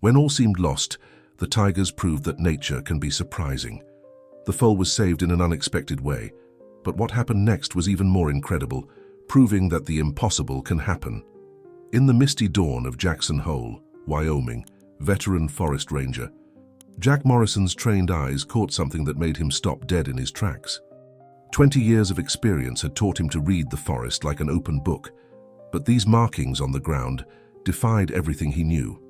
When all seemed lost, the tigers proved that nature can be surprising. The foal was saved in an unexpected way, but what happened next was even more incredible, proving that the impossible can happen. In the misty dawn of Jackson Hole, Wyoming, veteran forest ranger, Jack Morrison's trained eyes caught something that made him stop dead in his tracks. 20 years of experience had taught him to read the forest like an open book, but these markings on the ground defied everything he knew.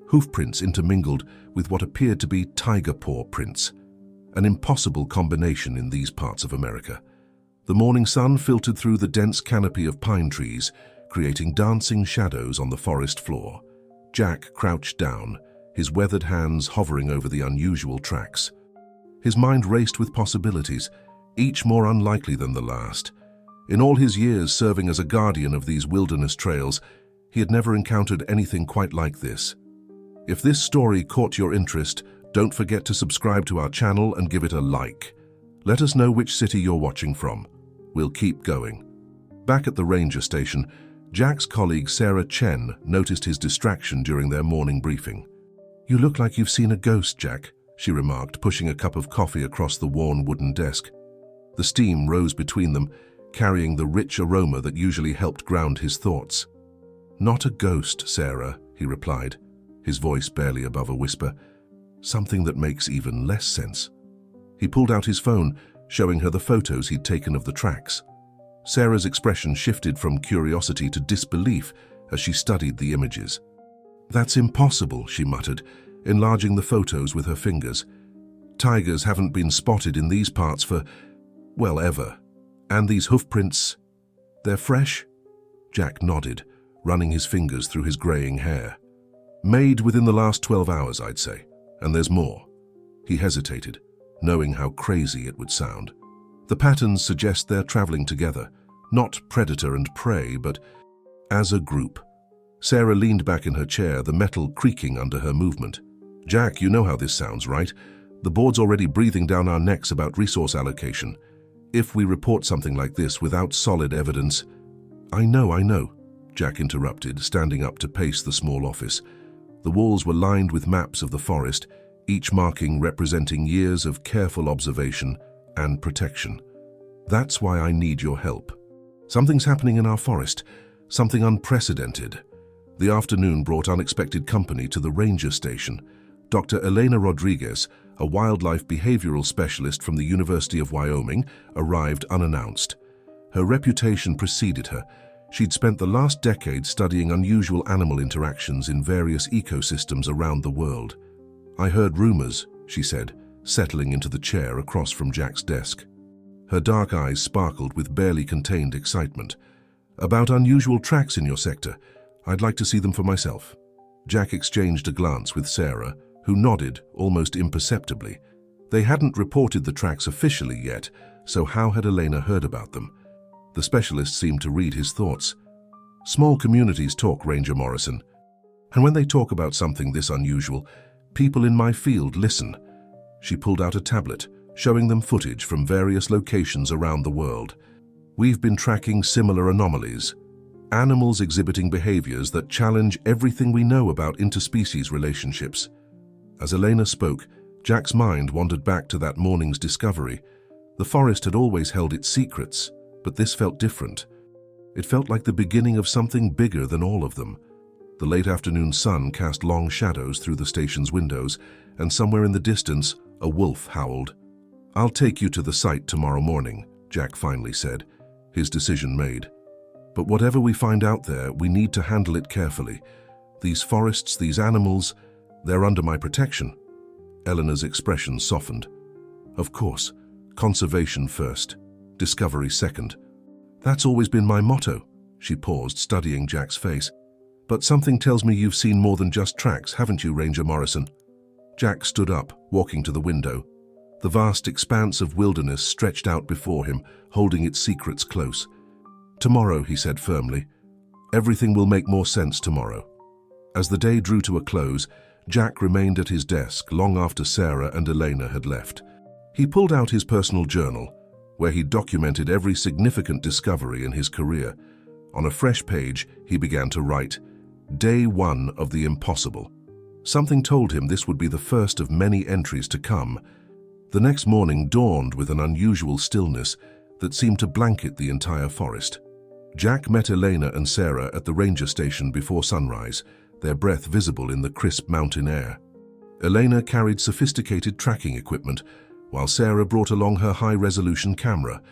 Hoofprints intermingled with what appeared to be tiger paw prints, an impossible combination in these parts of America. The morning sun filtered through the dense canopy of pine trees, creating dancing shadows on the forest floor. Jack crouched down, his weathered hands hovering over the unusual tracks. His mind raced with possibilities, each more unlikely than the last. In all his years serving as a guardian of these wilderness trails, he had never encountered anything quite like this. If this story caught your interest, don't forget to subscribe to our channel and give it a like. Let us know which city you're watching from. We'll keep going. Back at the ranger station, Jack's colleague Sarah Chen noticed his distraction during their morning briefing. "You look like you've seen a ghost, Jack," she remarked, pushing a cup of coffee across the worn wooden desk. The steam rose between them, carrying the rich aroma that usually helped ground his thoughts. "Not a ghost, Sarah," he replied, his voice barely above a whisper. "Something that makes even less sense." He pulled out his phone, showing her the photos he'd taken of the tracks. Sarah's expression shifted from curiosity to disbelief as she studied the images. "That's impossible," she muttered, enlarging the photos with her fingers. "Tigers haven't been spotted in these parts for, well, ever. And these hoofprints, they're fresh?" Jack nodded, running his fingers through his graying hair. "Made within the last 12 hours, I'd say. And there's more." He hesitated, knowing how crazy it would sound. "The patterns suggest they're traveling together, not predator and prey, but as a group." Sarah leaned back in her chair, the metal creaking under her movement. "Jack, you know how this sounds, right? The board's already breathing down our necks about resource allocation. If we report something like this without solid evidence—" I know," Jack interrupted, standing up to pace the small office. The walls were lined with maps of the forest, each marking representing years of careful observation and protection. "That's why I need your help. Something's happening in our forest, something unprecedented." The afternoon brought unexpected company to the ranger station. Dr. Elena Rodriguez, a wildlife behavioral specialist from the University of Wyoming, arrived unannounced. Her reputation preceded her. She'd spent the last decade studying unusual animal interactions in various ecosystems around the world. "I heard rumors," she said, settling into the chair across from Jack's desk. Her dark eyes sparkled with barely contained excitement. "About unusual tracks in your sector. I'd like to see them for myself." Jack exchanged a glance with Sarah, who nodded almost imperceptibly. They hadn't reported the tracks officially yet, so how had Elena heard about them? The specialist seemed to read his thoughts. "Small communities talk, Ranger Morrison. And when they talk about something this unusual, people in my field listen." She pulled out a tablet, showing them footage from various locations around the world. "We've been tracking similar anomalies. Animals exhibiting behaviors that challenge everything we know about interspecies relationships." As Elena spoke, Jack's mind wandered back to that morning's discovery. The forest had always held its secrets, but this felt different. It felt like the beginning of something bigger than all of them. The late afternoon sun cast long shadows through the station's windows, and somewhere in the distance, a wolf howled. "I'll take you to the site tomorrow morning," Jack finally said, his decision made. "But whatever we find out there, we need to handle it carefully. These forests, these animals, they're under my protection." Eleanor's expression softened. "Of course, conservation first, discovery second. That's always been my motto." She paused, studying Jack's face. "But something tells me you've seen more than just tracks, haven't you, Ranger Morrison?" Jack stood up, walking to the window. The vast expanse of wilderness stretched out before him, holding its secrets close. "Tomorrow," he said firmly. "Everything will make more sense tomorrow." As the day drew to a close, Jack remained at his desk long after Sarah and Elena had left. He pulled out his personal journal, where he documented every significant discovery in his career. On a fresh page, he began to write, "Day 1 of the impossible." Something told him this would be the first of many entries to come. The next morning dawned with an unusual stillness that seemed to blanket the entire forest. Jack met Elena and Sarah at the ranger station before sunrise, their breath visible in the crisp mountain air. Elena carried sophisticated tracking equipment, while Sarah brought along her high-resolution camera,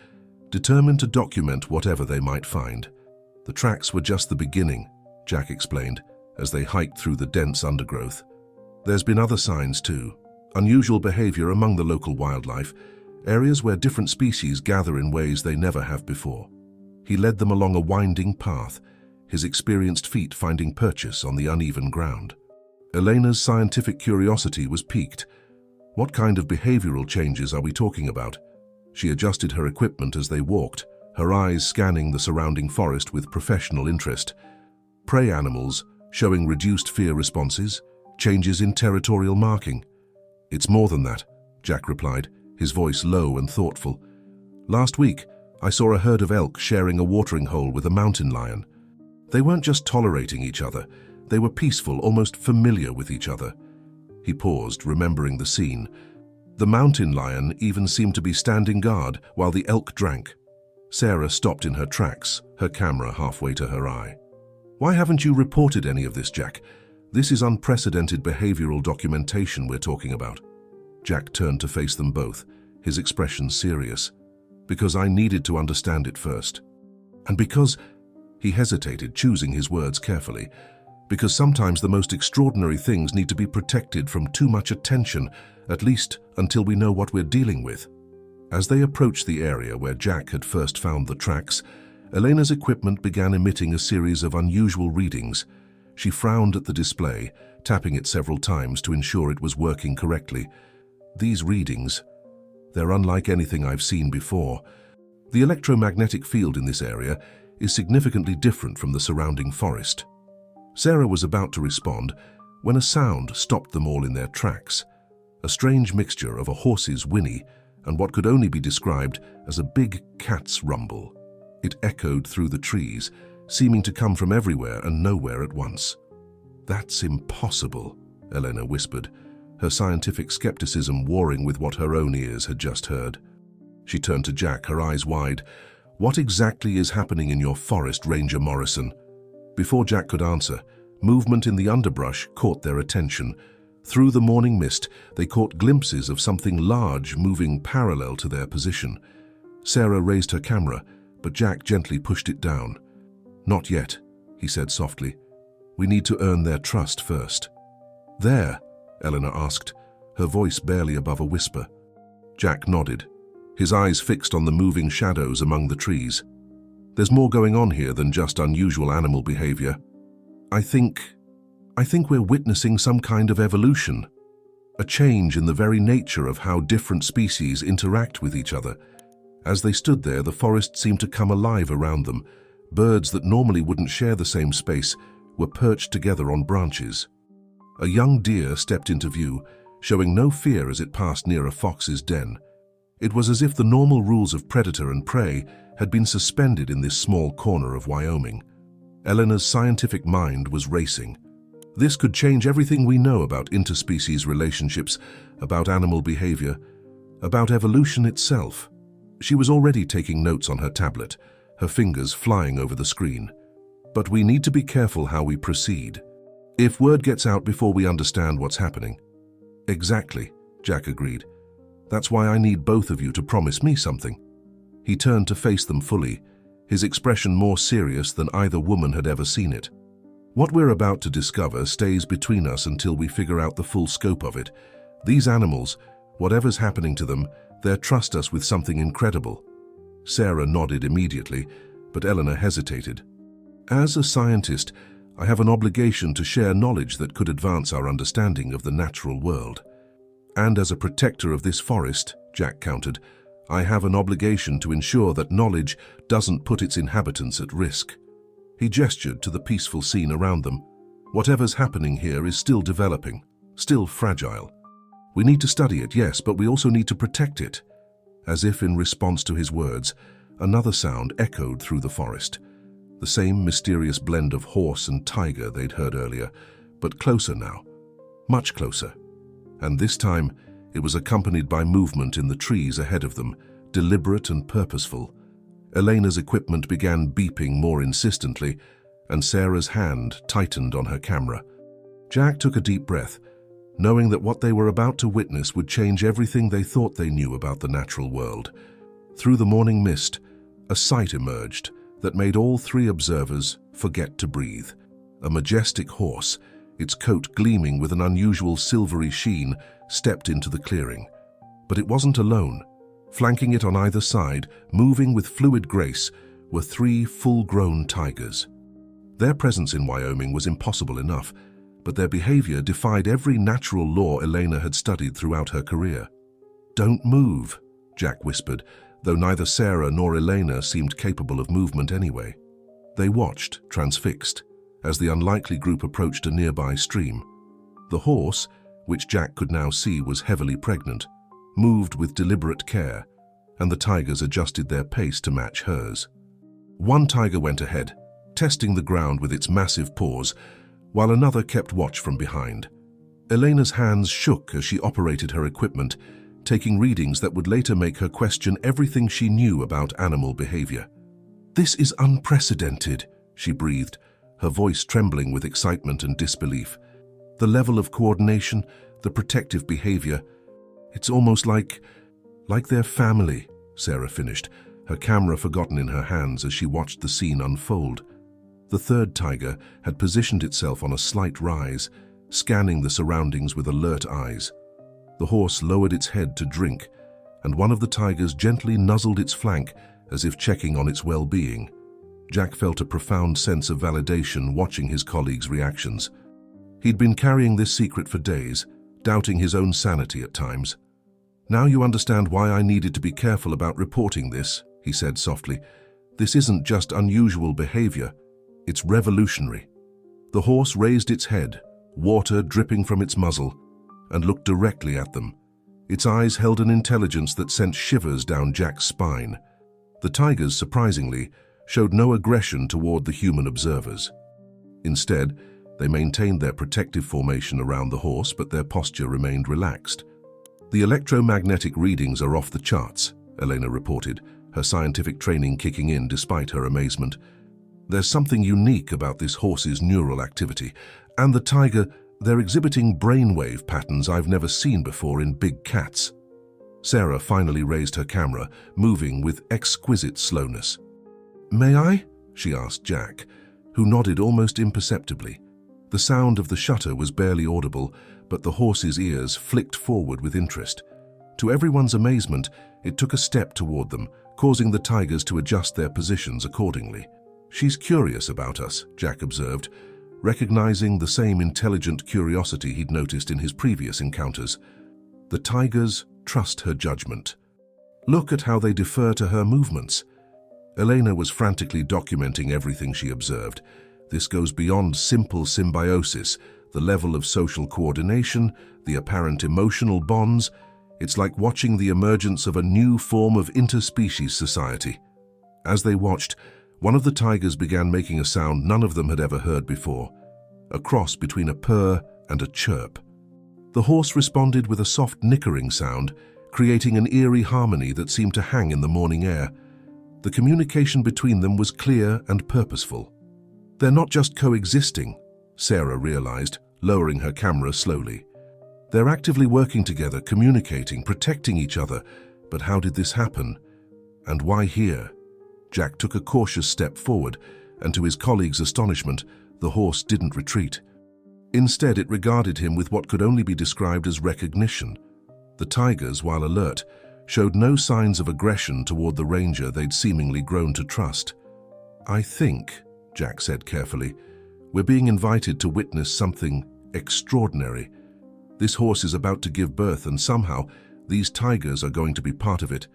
determined to document whatever they might find. The tracks were just the beginning, Jack explained, as they hiked through the dense undergrowth. There's been other signs too. Unusual behavior among the local wildlife, areas where different species gather in ways they never have before. He led them along a winding path, his experienced feet finding purchase on the uneven ground. Elena's scientific curiosity was piqued. What kind of behavioral changes are we talking about? She adjusted her equipment as they walked, her eyes scanning the surrounding forest with professional interest. Prey animals showing reduced fear responses, changes in territorial marking. It's more than that, Jack replied, his voice low and thoughtful. Last week, I saw a herd of elk sharing a watering hole with a mountain lion. They weren't just tolerating each other, they were peaceful, almost familiar with each other. He paused, remembering the scene. The mountain lion even seemed to be standing guard while the elk drank. Sarah stopped in her tracks, her camera halfway to her eye. Why haven't you reported any of this, Jack? This is unprecedented behavioral documentation we're talking about. Jack turned to face them both, his expression serious. Because I needed to understand it first. And because, he hesitated, choosing his words carefully, because sometimes the most extraordinary things need to be protected from too much attention, at least until we know what we're dealing with. As they approached the area where Jack had first found the tracks, Elena's equipment began emitting a series of unusual readings. She frowned at the display, tapping it several times to ensure it was working correctly. These readings, they're unlike anything I've seen before. The electromagnetic field in this area is significantly different from the surrounding forest. Sarah was about to respond when a sound stopped them all in their tracks. A strange mixture of a horse's whinny and what could only be described as a big cat's rumble. It echoed through the trees, seeming to come from everywhere and nowhere at once. That's impossible, Elena whispered, her scientific skepticism warring with what her own ears had just heard. She turned to Jack, her eyes wide. What exactly is happening in your forest, Ranger Morrison? Before Jack could answer, movement in the underbrush caught their attention. Through the morning mist, they caught glimpses of something large moving parallel to their position. Sarah raised her camera, but Jack gently pushed it down. Not yet, he said softly. We need to earn their trust first. There, Eleanor asked, her voice barely above a whisper. Jack nodded, his eyes fixed on the moving shadows among the trees. There's more going on here than just unusual animal behavior. I think we're witnessing some kind of evolution, a change in the very nature of how different species interact with each other. As they stood there, the forest seemed to come alive around them. Birds that normally wouldn't share the same space were perched together on branches. A young deer stepped into view, showing no fear as it passed near a fox's den. It was as if the normal rules of predator and prey had been suspended in this small corner of Wyoming. Eleanor's scientific mind was racing. This could change everything we know about interspecies relationships, about animal behavior, about evolution itself. She was already taking notes on her tablet, her fingers flying over the screen. But we need to be careful how we proceed. If word gets out before we understand what's happening. Exactly, Jack agreed. That's why I need both of you to promise me something. He turned to face them fully, his expression more serious than either woman had ever seen it. What we're about to discover stays between us until we figure out the full scope of it. These animals, whatever's happening to them, they trust us with something incredible. Sarah nodded immediately, but Eleanor hesitated. As a scientist, I have an obligation to share knowledge that could advance our understanding of the natural world. And as a protector of this forest, Jack countered, I have an obligation to ensure that knowledge doesn't put its inhabitants at risk. He gestured to the peaceful scene around them. Whatever's happening here is still developing, still fragile. We need to study it, yes, but we also need to protect it. As if in response to his words, another sound echoed through the forest. The same mysterious blend of horse and tiger they'd heard earlier, but closer now. much closer. And this time, it was accompanied by movement in the trees ahead of them, deliberate and purposeful. Elena's equipment began beeping more insistently, and Sarah's hand tightened on her camera. Jack took a deep breath, knowing that what they were about to witness would change everything they thought they knew about the natural world. Through the morning mist, a sight emerged that made all three observers forget to breathe. A majestic horse, its coat gleaming with an unusual silvery sheen, stepped into the clearing. But it wasn't alone. Flanking it on either side, moving with fluid grace, were three full-grown tigers. Their presence in Wyoming was impossible enough, but their behavior defied every natural law Elena had studied throughout her career. "Don't move," Jack whispered, though neither Sarah nor Elena seemed capable of movement anyway. They watched, transfixed, as the unlikely group approached a nearby stream. The horse, which Jack could now see was heavily pregnant, moved with deliberate care, and the tigers adjusted their pace to match hers. One tiger went ahead, testing the ground with its massive paws, while another kept watch from behind. Elena's hands shook as she operated her equipment, taking readings that would later make her question everything she knew about animal behavior. "This is unprecedented," she breathed, her voice trembling with excitement and disbelief. "The level of coordination, the protective behavior, it's almost like they're family," Sarah finished, her camera forgotten in her hands as she watched the scene unfold. The third tiger had positioned itself on a slight rise, scanning the surroundings with alert eyes. The horse lowered its head to drink, and one of the tigers gently nuzzled its flank as if checking on its well-being. Jack felt a profound sense of validation watching his colleagues' reactions. He'd been carrying this secret for days, doubting his own sanity at times. "Now you understand why I needed to be careful about reporting this," he said softly. "This isn't just unusual behavior, it's revolutionary." The horse raised its head, water dripping from its muzzle, and looked directly at them. Its eyes held an intelligence that sent shivers down Jack's spine. The tigers, surprisingly, showed no aggression toward the human observers. Instead, they maintained their protective formation around the horse, but their posture remained relaxed. "The electromagnetic readings are off the charts," Elena reported, her scientific training kicking in despite her amazement. "There's something unique about this horse's neural activity, and the tiger, they're exhibiting brainwave patterns I've never seen before in big cats." Sarah finally raised her camera, moving with exquisite slowness. "May I?" she asked Jack, who nodded almost imperceptibly. The sound of the shutter was barely audible, but the horse's ears flicked forward with interest. To everyone's amazement, it took a step toward them, causing the tigers to adjust their positions accordingly. "She's curious about us," Jack observed, recognizing the same intelligent curiosity he'd noticed in his previous encounters. The tigers trust her judgment. "Look at how they defer to her movements." Elena was frantically documenting everything she observed. This goes beyond simple symbiosis, the level of social coordination, the apparent emotional bonds. It's like watching the emergence of a new form of interspecies society. As they watched, one of the tigers began making a sound none of them had ever heard before, a cross between a purr and a chirp. The horse responded with a soft nickering sound, creating an eerie harmony that seemed to hang in the morning air. The communication between them was clear and purposeful. "They're not just coexisting," Sarah realized, lowering her camera slowly. "They're actively working together, communicating, protecting each other. But how did this happen? And why here?" Jack took a cautious step forward, and to his colleagues' astonishment, the horse didn't retreat. Instead, it regarded him with what could only be described as recognition. The tigers, while alert, showed no signs of aggression toward the ranger they'd seemingly grown to trust. "I think," Jack said carefully, "we're being invited to witness something extraordinary. This horse is about to give birth, and somehow these tigers are going to be part of it.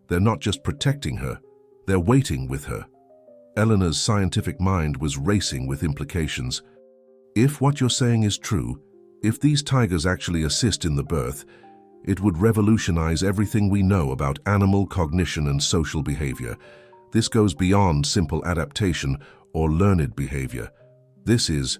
They're not just protecting her, they're waiting with her." Eleanor's scientific mind was racing with implications. If what you're saying is true, if these tigers actually assist in the birth, it would revolutionize everything we know about animal cognition and social behavior. This goes beyond simple adaptation or learned behavior. This is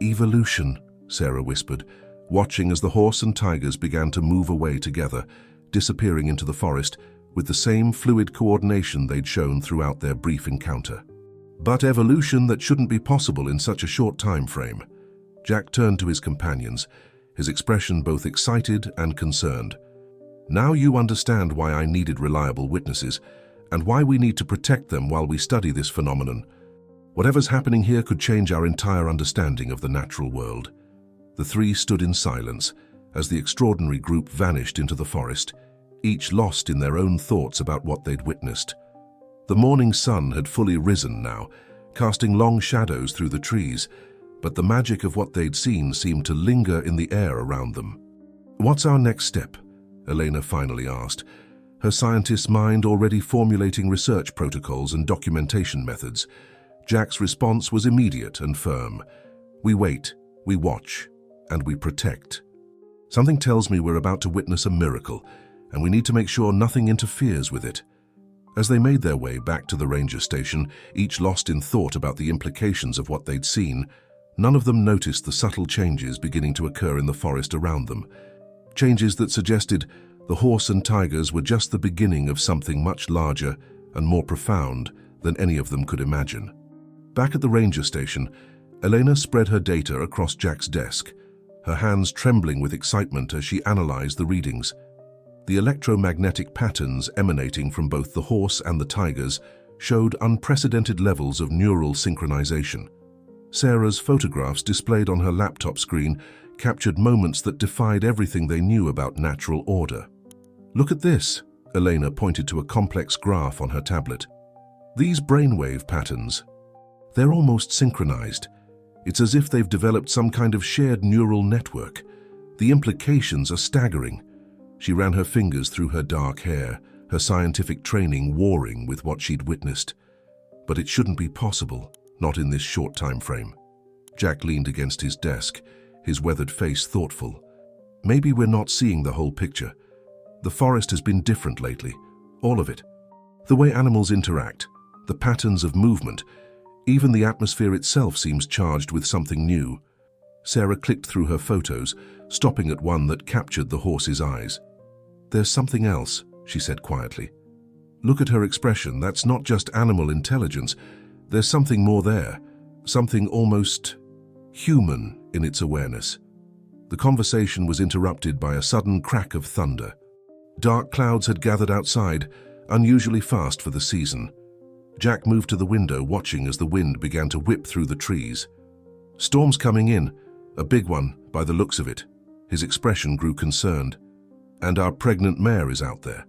evolution, Sarah whispered, watching as the horse and tigers began to move away together, disappearing into the forest with the same fluid coordination they'd shown throughout their brief encounter. But evolution that shouldn't be possible in such a short time frame. Jack turned to his companions, his expression both excited and concerned. Now you understand why I needed reliable witnesses, and why we need to protect them while we study this phenomenon. Whatever's happening here could change our entire understanding of the natural world. The three stood in silence as the extraordinary group vanished into the forest, each lost in their own thoughts about what they'd witnessed. The morning sun had fully risen now, casting long shadows through the trees, but the magic of what they'd seen seemed to linger in the air around them. "What's our next step?" Elena finally asked, her scientist's mind already formulating research protocols and documentation methods. Jack's response was immediate and firm. "We wait, we watch, and we protect. Something tells me we're about to witness a miracle, and we need to make sure nothing interferes with it." As they made their way back to the ranger station, each lost in thought about the implications of what they'd seen, none of them noticed the subtle changes beginning to occur in the forest around them. Changes that suggested the horse and tigers were just the beginning of something much larger and more profound than any of them could imagine. Back at the ranger station, Elena spread her data across Jack's desk, her hands trembling with excitement as she analyzed the readings. The electromagnetic patterns emanating from both the horse and the tigers showed unprecedented levels of neural synchronization. Sarah's photographs displayed on her laptop screen captured moments that defied everything they knew about natural order. "Look at this," Elena pointed to a complex graph on her tablet. "These brainwave patterns, they're almost synchronized. It's as if they've developed some kind of shared neural network. The implications are staggering." She ran her fingers through her dark hair, her scientific training warring with what she'd witnessed. But it shouldn't be possible, not in this short time frame. Jack leaned against his desk, his weathered face thoughtful. "Maybe we're not seeing the whole picture. The forest has been different lately, all of it. The way animals interact, the patterns of movement, even the atmosphere itself seems charged with something new." Sarah clicked through her photos, stopping at one that captured the horse's eyes. "There's something else," she said quietly. "Look at her expression. That's not just animal intelligence. There's something more there, something almost human in its awareness." The conversation was interrupted by a sudden crack of thunder. Dark clouds had gathered outside, unusually fast for the season. Jack moved to the window, watching as the wind began to whip through the trees. "Storm's coming in, a big one by the looks of it." His expression grew concerned. "And our pregnant mare is out there."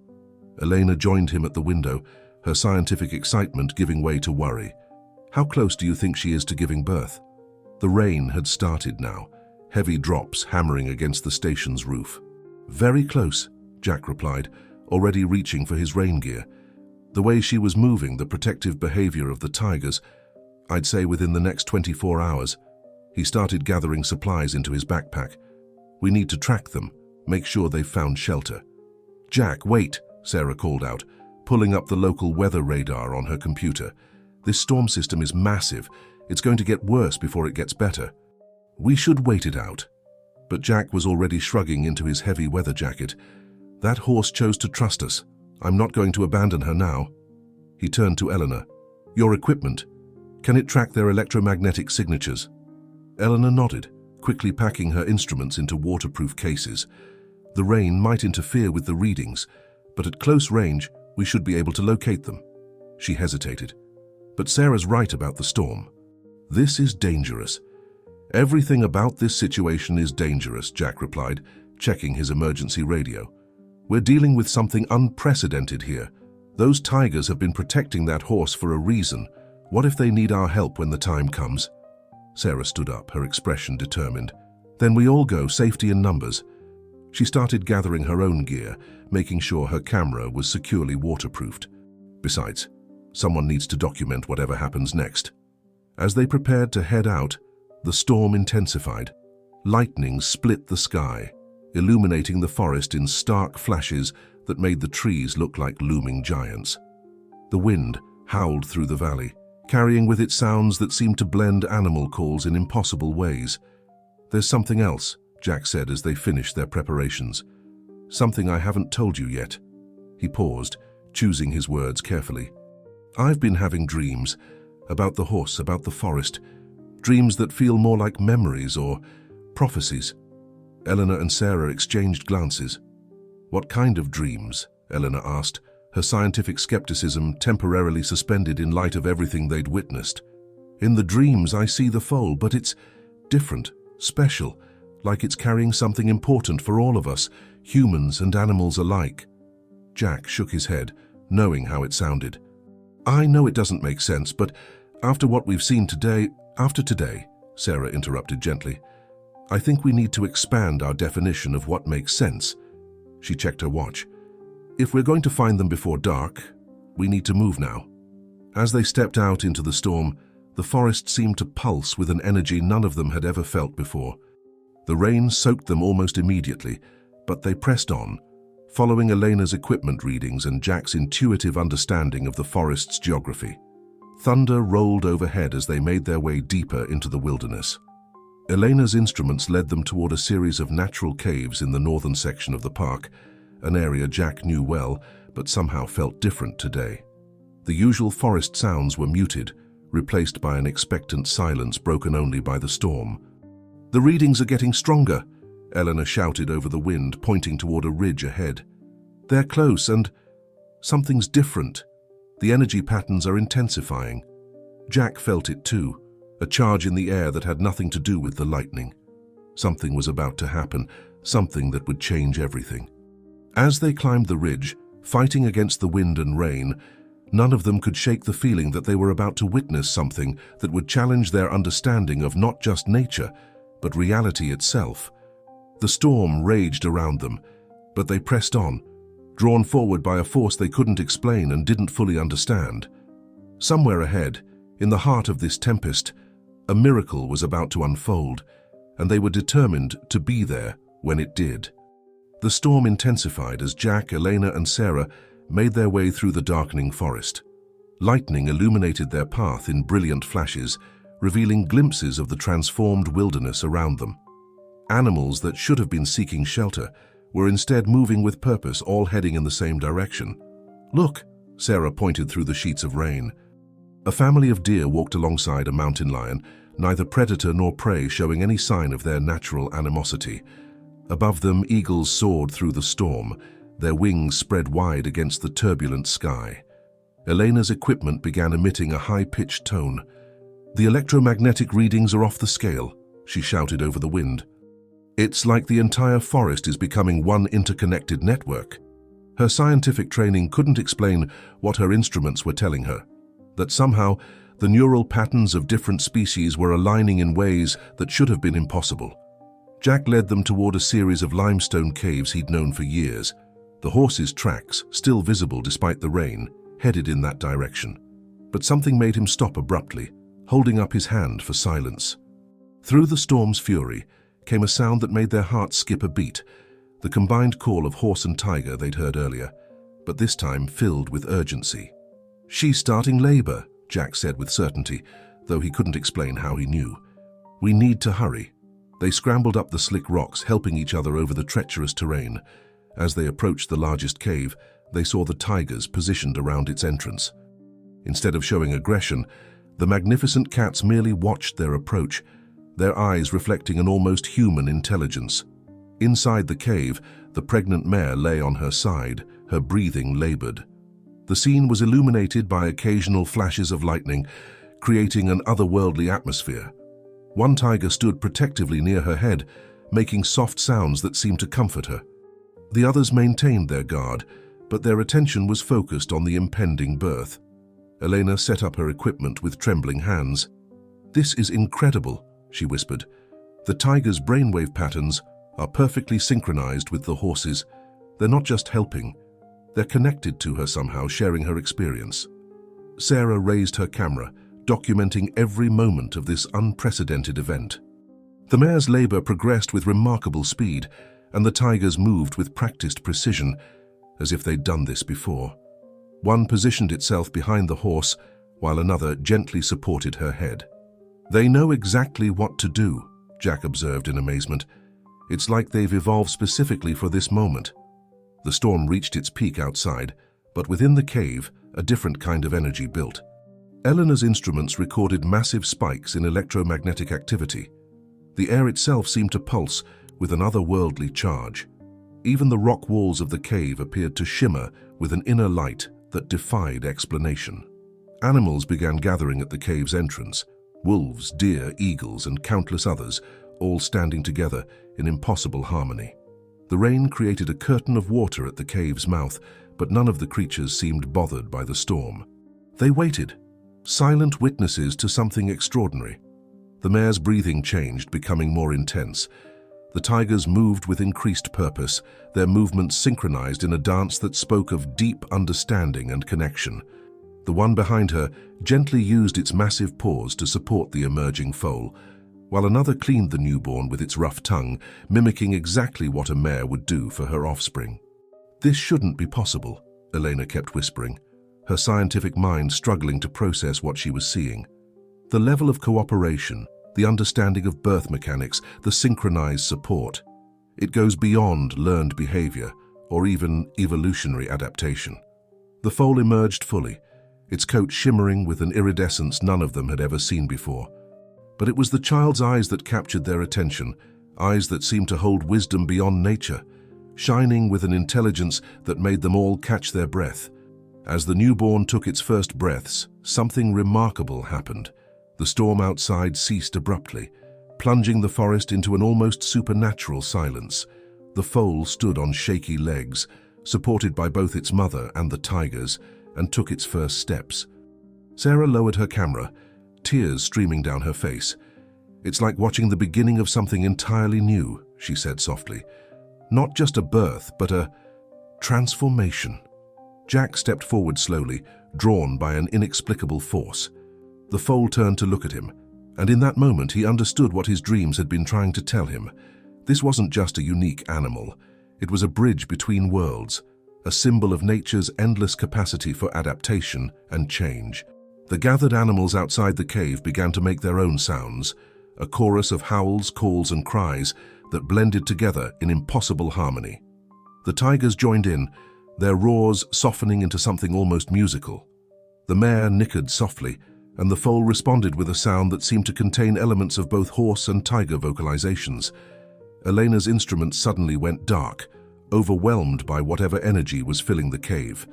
Elena joined him at the window, her scientific excitement giving way to worry. "How close do you think she is to giving birth?" The rain had started now, heavy drops hammering against the station's roof. "Very close," Jack replied, already reaching for his rain gear. The way she was moving, the protective behavior of the tigers, I'd say within the next 24 hours. He started gathering supplies into his backpack. "We need to track them, make sure they've found shelter." "Jack, wait," Sarah called out, pulling up the local weather radar on her computer. "This storm system is massive. It's going to get worse before it gets better. We should wait it out." But Jack was already shrugging into his heavy weather jacket. "That horse chose to trust us. I'm not going to abandon her now." He turned to Eleanor. "Your equipment, can it track their electromagnetic signatures?" Eleanor nodded, quickly packing her instruments into waterproof cases. "The rain might interfere with the readings, but at close range, we should be able to locate them." She hesitated. "But Sarah's right about the storm. This is dangerous." "Everything about this situation is dangerous," Jack replied, checking his emergency radio. "We're dealing with something unprecedented here. Those tigers have been protecting that horse for a reason. What if they need our help when the time comes?" Sarah stood up, her expression determined. "Then we all go, safety in numbers." She started gathering her own gear, making sure her camera was securely waterproofed. Besides, someone needs to document whatever happens next. As they prepared to head out, the storm intensified. Lightning split the sky, illuminating the forest in stark flashes that made the trees look like looming giants. The wind howled through the valley, carrying with it sounds that seemed to blend animal calls in impossible ways. "There's something else," Jack said as they finished their preparations. "Something I haven't told you yet." He paused, choosing his words carefully. "I've been having dreams about the horse, about the forest, dreams that feel more like memories or prophecies." Eleanor and Sarah exchanged glances. "What kind of dreams?" Eleanor asked, her scientific skepticism temporarily suspended in light of everything they'd witnessed. "In the dreams I see the foal, but it's different, special, like it's carrying something important for all of us, humans and animals alike." Jack shook his head, knowing how it sounded. "I know it doesn't make sense, but after what we've seen today, after today," Sarah interrupted gently, "I think we need to expand our definition of what makes sense." She checked her watch. "If we're going to find them before dark, we need to move now." As they stepped out into the storm, the forest seemed to pulse with an energy none of them had ever felt before. The rain soaked them almost immediately, but they pressed on, following Elena's equipment readings and Jack's intuitive understanding of the forest's geography. Thunder rolled overhead as they made their way deeper into the wilderness. Elena's instruments led them toward a series of natural caves in the northern section of the park, an area Jack knew well, but somehow felt different today. The usual forest sounds were muted, replaced by an expectant silence broken only by the storm. "The readings are getting stronger," Eleanor shouted over the wind, pointing toward a ridge ahead. "They're close and something's different. The energy patterns are intensifying." Jack felt it too, a charge in the air that had nothing to do with the lightning. Something was about to happen, something that would change everything. As they climbed the ridge, fighting against the wind and rain, none of them could shake the feeling that they were about to witness something that would challenge their understanding of not just nature, but reality itself. The storm raged around them, but they pressed on, drawn forward by a force they couldn't explain and didn't fully understand. Somewhere ahead, in the heart of this tempest, a miracle was about to unfold, and they were determined to be there when it did. The storm intensified as Jack, Elena, and Sarah made their way through the darkening forest. Lightning illuminated their path in brilliant flashes, revealing glimpses of the transformed wilderness around them. Animals that should have been seeking shelter were instead moving with purpose, all heading in the same direction. "Look," Sarah pointed through the sheets of rain. A family of deer walked alongside a mountain lion, neither predator nor prey showing any sign of their natural animosity. Above them, eagles soared through the storm, their wings spread wide against the turbulent sky. Elena's equipment began emitting a high-pitched tone. "The electromagnetic readings are off the scale," she shouted over the wind. "It's like the entire forest is becoming one interconnected network." Her scientific training couldn't explain what her instruments were telling her, that somehow the neural patterns of different species were aligning in ways that should have been impossible. Jack led them toward a series of limestone caves he'd known for years. The horse's tracks, still visible despite the rain, headed in that direction. But something made him stop abruptly, holding up his hand for silence. Through the storm's fury came a sound that made their hearts skip a beat, the combined call of horse and tiger they'd heard earlier, but this time filled with urgency. "She's starting labor," Jack said with certainty, though he couldn't explain how he knew. "We need to hurry." They scrambled up the slick rocks, helping each other over the treacherous terrain. As they approached the largest cave, they saw the tigers positioned around its entrance. Instead of showing aggression, the magnificent cats merely watched their approach, their eyes reflecting an almost human intelligence. Inside the cave, the pregnant mare lay on her side, her breathing labored. The scene was illuminated by occasional flashes of lightning, creating an otherworldly atmosphere. One tiger stood protectively near her head, making soft sounds that seemed to comfort her. The others maintained their guard, but their attention was focused on the impending birth. Elena set up her equipment with trembling hands. "This is incredible," she whispered. "The tiger's brainwave patterns are perfectly synchronized with the horse's. They're not just helping, they're connected to her somehow, sharing her experience." Sarah raised her camera, documenting every moment of this unprecedented event. The mare's labor progressed with remarkable speed, and the tigers moved with practiced precision, as if they'd done this before. One positioned itself behind the horse, while another gently supported her head. "They know exactly what to do," Jack observed in amazement. It's like they've evolved specifically for this moment. The storm reached its peak outside, but within the cave, a different kind of energy built. Eleanor's instruments recorded massive spikes in electromagnetic activity. The air itself seemed to pulse with an otherworldly charge. Even the rock walls of the cave appeared to shimmer with an inner light that defied explanation. Animals began gathering at the cave's entrance. Wolves, deer, eagles, and countless others, all standing together in impossible harmony. The rain created a curtain of water at the cave's mouth, but none of the creatures seemed bothered by the storm. They waited, silent witnesses to something extraordinary. The mare's breathing changed, becoming more intense. The tigers moved with increased purpose, their movements synchronized in a dance that spoke of deep understanding and connection. The one behind her gently used its massive paws to support the emerging foal, while another cleaned the newborn with its rough tongue, mimicking exactly what a mare would do for her offspring. "This shouldn't be possible," Elena kept whispering, her scientific mind struggling to process what she was seeing. The level of cooperation, the understanding of birth mechanics, the synchronized support. It goes beyond learned behavior or even evolutionary adaptation. The foal emerged fully, its coat shimmering with an iridescence none of them had ever seen before. But it was the child's eyes that captured their attention, eyes that seemed to hold wisdom beyond nature, shining with an intelligence that made them all catch their breath. As the newborn took its first breaths, something remarkable happened. The storm outside ceased abruptly, plunging the forest into an almost supernatural silence. The foal stood on shaky legs, supported by both its mother and the tigers, and took its first steps. Sarah lowered her camera, tears streaming down her face. "It's like watching the beginning of something entirely new," she said softly. "Not just a birth, but a transformation." Jack stepped forward slowly, drawn by an inexplicable force. The foal turned to look at him, and in that moment he understood what his dreams had been trying to tell him. This wasn't just a unique animal. It was a bridge between worlds, a symbol of nature's endless capacity for adaptation and change. The gathered animals outside the cave began to make their own sounds, a chorus of howls, calls, and cries that blended together in impossible harmony. The tigers joined in, their roars softening into something almost musical. The mare nickered softly, and the foal responded with a sound that seemed to contain elements of both horse and tiger vocalizations. Elena's instrument suddenly went dark, overwhelmed by whatever energy was filling the cave.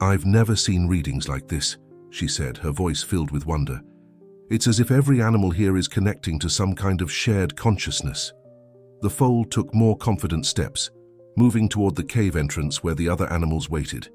"I've never seen readings like this," she said, her voice filled with wonder. "It's as if every animal here is connecting to some kind of shared consciousness." The foal took more confident steps, moving toward the cave entrance where the other animals waited.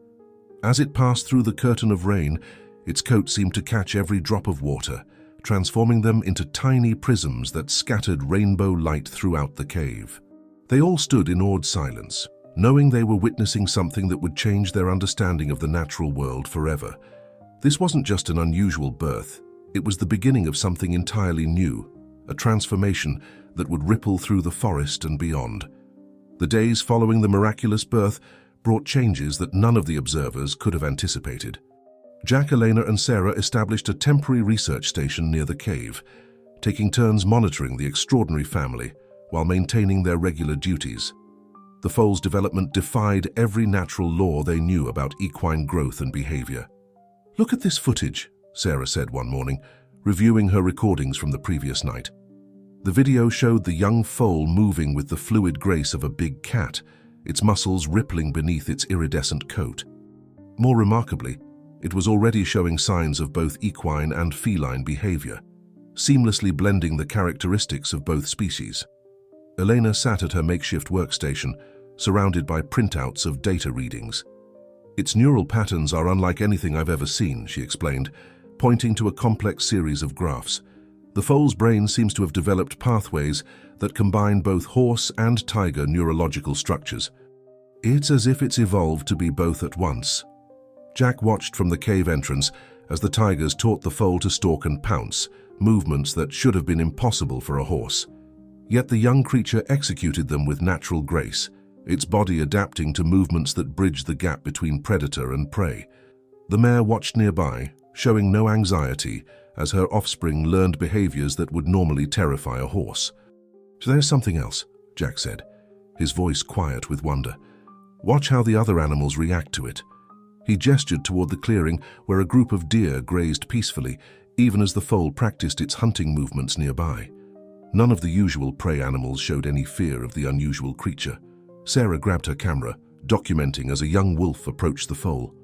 As it passed through the curtain of rain, its coat seemed to catch every drop of water, transforming them into tiny prisms that scattered rainbow light throughout the cave. They all stood in awed silence, knowing they were witnessing something that would change their understanding of the natural world forever. This wasn't just an unusual birth, it was the beginning of something entirely new, a transformation that would ripple through the forest and beyond. The days following the miraculous birth brought changes that none of the observers could have anticipated. Jack, Elena, and Sarah established a temporary research station near the cave, taking turns monitoring the extraordinary family while maintaining their regular duties. The foal's development defied every natural law they knew about equine growth and behavior. "Look at this footage," Sarah said one morning, reviewing her recordings from the previous night. The video showed the young foal moving with the fluid grace of a big cat, its muscles rippling beneath its iridescent coat. More remarkably, it was already showing signs of both equine and feline behavior, seamlessly blending the characteristics of both species. Elena sat at her makeshift workstation, surrounded by printouts of data readings. "Its neural patterns are unlike anything I've ever seen," she explained, pointing to a complex series of graphs. "The foal's brain seems to have developed pathways that combine both horse and tiger neurological structures. It's as if it's evolved to be both at once." Jack watched from the cave entrance as the tigers taught the foal to stalk and pounce, movements that should have been impossible for a horse. Yet the young creature executed them with natural grace, its body adapting to movements that bridged the gap between predator and prey. The mare watched nearby, showing no anxiety as her offspring learned behaviors that would normally terrify a horse. "There's something else," Jack said, his voice quiet with wonder. "Watch how the other animals react to it." He gestured toward the clearing where a group of deer grazed peacefully, even as the foal practiced its hunting movements nearby. None of the usual prey animals showed any fear of the unusual creature. Sarah grabbed her camera, documenting as a young wolf approached the foal.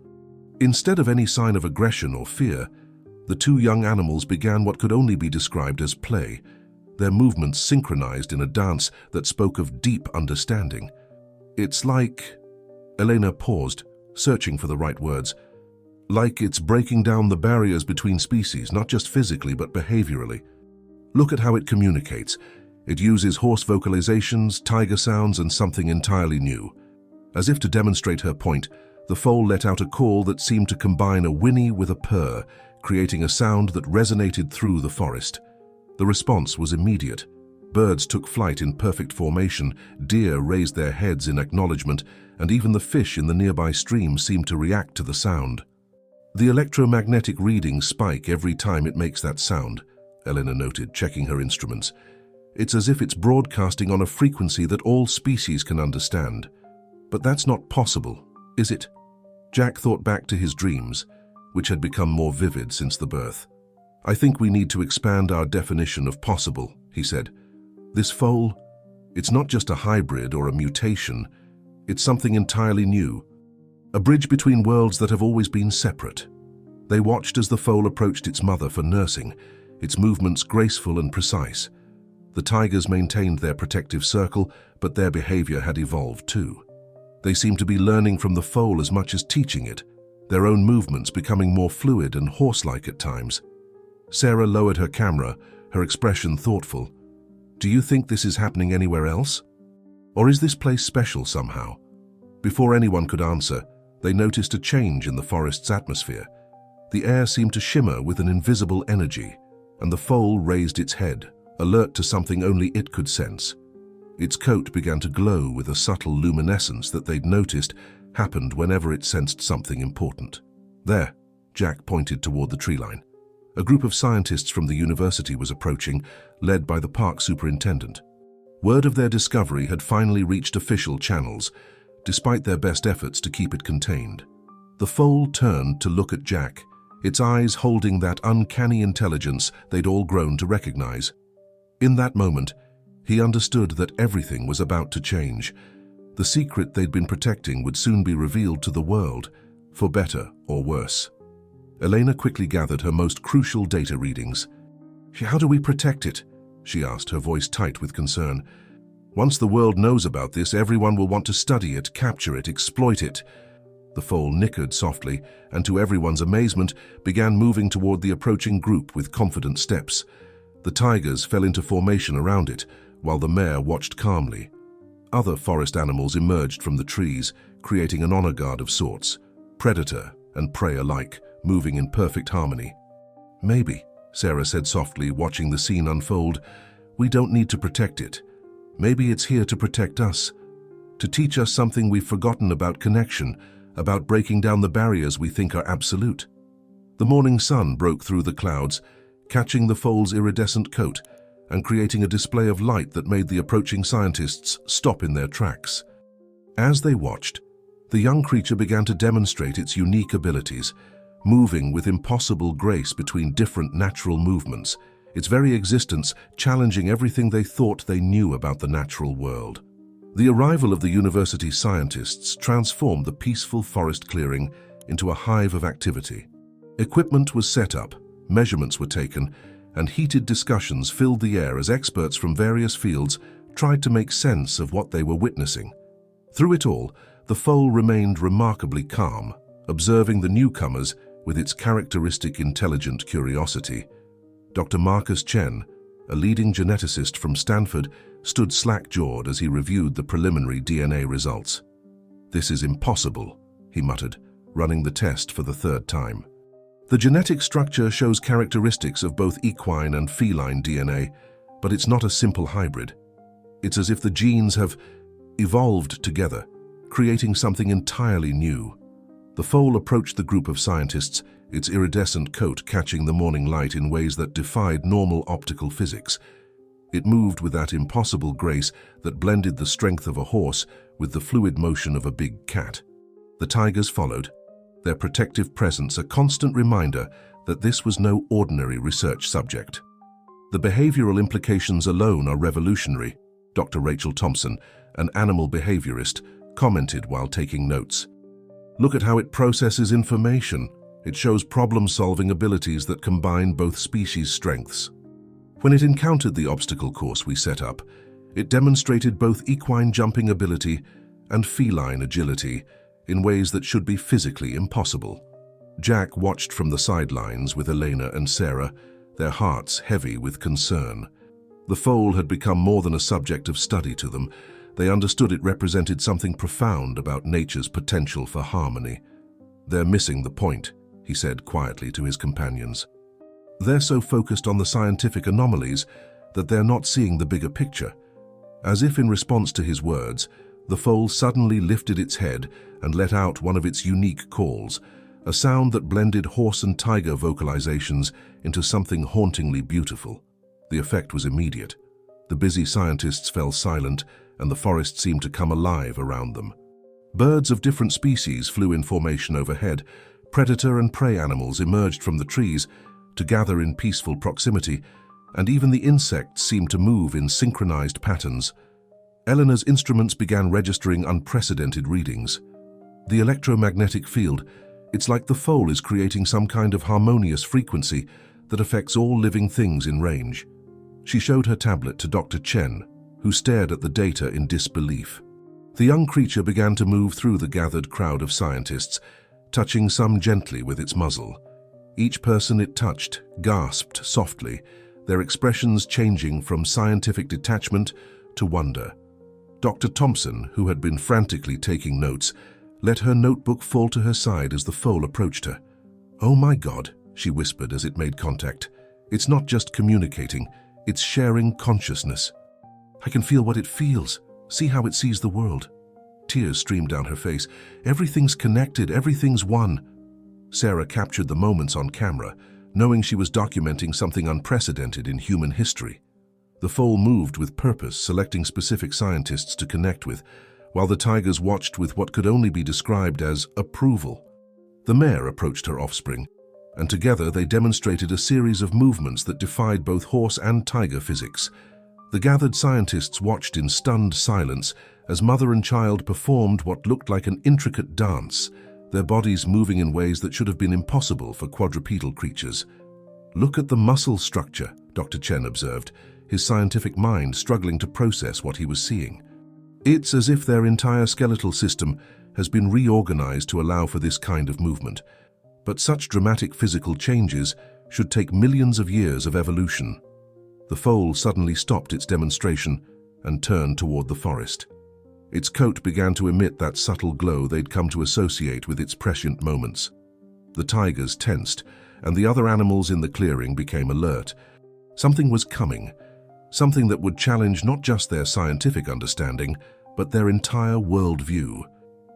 Instead of any sign of aggression or fear, the two young animals began what could only be described as play, their movements synchronized in a dance that spoke of deep understanding. "It's like..." Elena paused, searching for the right words. "Like it's breaking down the barriers between species, not just physically but behaviorally. Look at how it communicates. It uses hoarse vocalizations, tiger sounds, and something entirely new." As if to demonstrate her point, the foal let out a call that seemed to combine a whinny with a purr, creating a sound that resonated through the forest. The response was immediate. Birds took flight in perfect formation, deer raised their heads in acknowledgement, and even the fish in the nearby stream seemed to react to the sound. "The electromagnetic readings spike every time it makes that sound," Elena noted, checking her instruments. "It's as if it's broadcasting on a frequency that all species can understand. But that's not possible, is it?" Jack thought back to his dreams, which had become more vivid since the birth. "I think we need to expand our definition of possible," he said. "This foal, it's not just a hybrid or a mutation, it's something entirely new. A bridge between worlds that have always been separate." They watched as the foal approached its mother for nursing, its movements graceful and precise. The tigers maintained their protective circle, but their behavior had evolved too. They seemed to be learning from the foal as much as teaching it, their own movements becoming more fluid and horse-like at times. Sarah lowered her camera, her expression thoughtful. "Do you think this is happening anywhere else? Or is this place special somehow?" Before anyone could answer, they noticed a change in the forest's atmosphere. The air seemed to shimmer with an invisible energy, and the foal raised its head, alert to something only it could sense. Its coat began to glow with a subtle luminescence that they'd noticed happened whenever it sensed something important. "There," Jack pointed toward the tree line. A group of scientists from the university was approaching, led by the park superintendent. Word of their discovery had finally reached official channels, despite their best efforts to keep it contained. The foal turned to look at Jack, its eyes holding that uncanny intelligence they'd all grown to recognize. In that moment, he understood that everything was about to change. The secret they'd been protecting would soon be revealed to the world, for better or worse. Elena quickly gathered her most crucial data readings. "How do we protect it?" she asked, her voice tight with concern. "Once the world knows about this, everyone will want to study it, capture it, exploit it." The foal nickered softly, and to everyone's amazement, began moving toward the approaching group with confident steps. The tigers fell into formation around it, while the mare watched calmly. Other forest animals emerged from the trees, creating an honor guard of sorts, predator and prey alike, moving in perfect harmony. "Maybe," Sarah said softly, watching the scene unfold, "we don't need to protect it. Maybe it's here to protect us, to teach us something we've forgotten about connection, about breaking down the barriers we think are absolute." The morning sun broke through the clouds, catching the foal's iridescent coat and creating a display of light that made the approaching scientists stop in their tracks. As they watched, the young creature began to demonstrate its unique abilities, moving with impossible grace between different natural movements, its very existence challenging everything they thought they knew about the natural world. The arrival of the university scientists transformed the peaceful forest clearing into a hive of activity. Equipment was set up, measurements were taken, and heated discussions filled the air as experts from various fields tried to make sense of what they were witnessing. Through it all, the foal remained remarkably calm, observing the newcomers with its characteristic intelligent curiosity. Dr. Marcus Chen, a leading geneticist from Stanford, stood slack-jawed as he reviewed the preliminary DNA results. "This is impossible," he muttered, running the test for the third time. The genetic structure shows characteristics of both equine and feline DNA, but it's not a simple hybrid. It's as if the genes have evolved together, creating something entirely new. The foal approached the group of scientists, its iridescent coat catching the morning light in ways that defied normal optical physics. It moved with that impossible grace that blended the strength of a horse with the fluid motion of a big cat. The tigers followed, their protective presence a constant reminder that this was no ordinary research subject. The behavioral implications alone are revolutionary, Dr. Rachel Thompson, an animal behaviorist, commented while taking notes. Look at how it processes information. It shows problem-solving abilities that combine both species' strengths. When it encountered the obstacle course we set up, it demonstrated both equine jumping ability and feline agility in ways that should be physically impossible. Jack watched from the sidelines with Elena and Sarah, their hearts heavy with concern. The foal had become more than a subject of study to them. They understood it represented something profound about nature's potential for harmony. "They're missing the point," he said quietly to his companions. "They're so focused on the scientific anomalies that they're not seeing the bigger picture." As if in response to his words, the foal suddenly lifted its head and let out one of its unique calls, a sound that blended horse and tiger vocalizations into something hauntingly beautiful. The effect was immediate. The busy scientists fell silent, and the forest seemed to come alive around them. Birds of different species flew in formation overhead. Predator and prey animals emerged from the trees to gather in peaceful proximity, and even the insects seemed to move in synchronized patterns. Eleanor's instruments began registering unprecedented readings. The electromagnetic field, it's like the foal is creating some kind of harmonious frequency that affects all living things in range. She showed her tablet to Dr. Chen, who stared at the data in disbelief. The young creature began to move through the gathered crowd of scientists, touching some gently with its muzzle. Each person it touched gasped softly, their expressions changing from scientific detachment to wonder. Dr. Thompson, who had been frantically taking notes, let her notebook fall to her side as the foal approached her. "Oh my God," she whispered as it made contact. "It's not just communicating, it's sharing consciousness. I can feel what it feels. See how it sees the world." Tears streamed down her face. "Everything's connected, everything's one." Sarah captured the moments on camera, knowing she was documenting something unprecedented in human history. The foal moved with purpose, selecting specific scientists to connect with, while the tigers watched with what could only be described as approval. The mare approached her offspring, and together they demonstrated a series of movements that defied both horse and tiger physics. The gathered scientists watched in stunned silence as mother and child performed what looked like an intricate dance, their bodies moving in ways that should have been impossible for quadrupedal creatures. "Look at the muscle structure," Dr. Chen observed, his scientific mind struggling to process what he was seeing. "It's as if their entire skeletal system has been reorganized to allow for this kind of movement. But such dramatic physical changes should take millions of years of evolution." The foal suddenly stopped its demonstration and turned toward the forest. Its coat began to emit that subtle glow they'd come to associate with its prescient moments. The tigers tensed, and the other animals in the clearing became alert. Something was coming, something that would challenge not just their scientific understanding, but their entire worldview.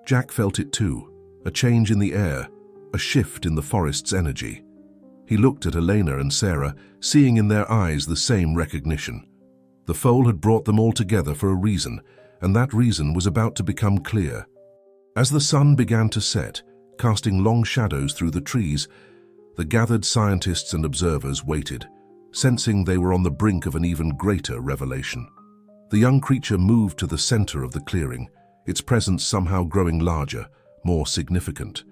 Jack felt it too, a change in the air, a shift in the forest's energy. He looked at Elena and Sarah, seeing in their eyes the same recognition. The foal had brought them all together for a reason, and that reason was about to become clear. As the sun began to set, casting long shadows through the trees, the gathered scientists and observers waited, sensing they were on the brink of an even greater revelation. The young creature moved to the center of the clearing, its presence somehow growing larger, more significant.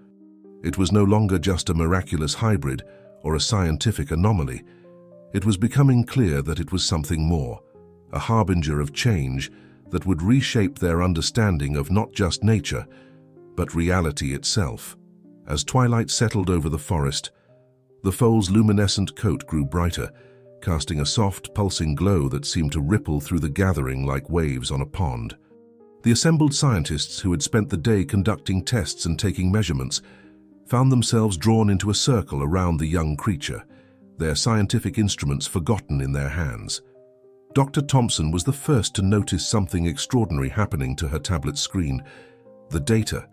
It was no longer just a miraculous hybrid or a scientific anomaly. It was becoming clear that it was something more, a harbinger of change that would reshape their understanding of not just nature, but reality itself. As twilight settled over the forest, the foal's luminescent coat grew brighter, casting a soft, pulsing glow that seemed to ripple through the gathering like waves on a pond. The assembled scientists, who had spent the day conducting tests and taking measurements, found themselves drawn into a circle around the young creature, their scientific instruments forgotten in their hands. Dr. Thompson was the first to notice something extraordinary happening to her tablet screen. The data.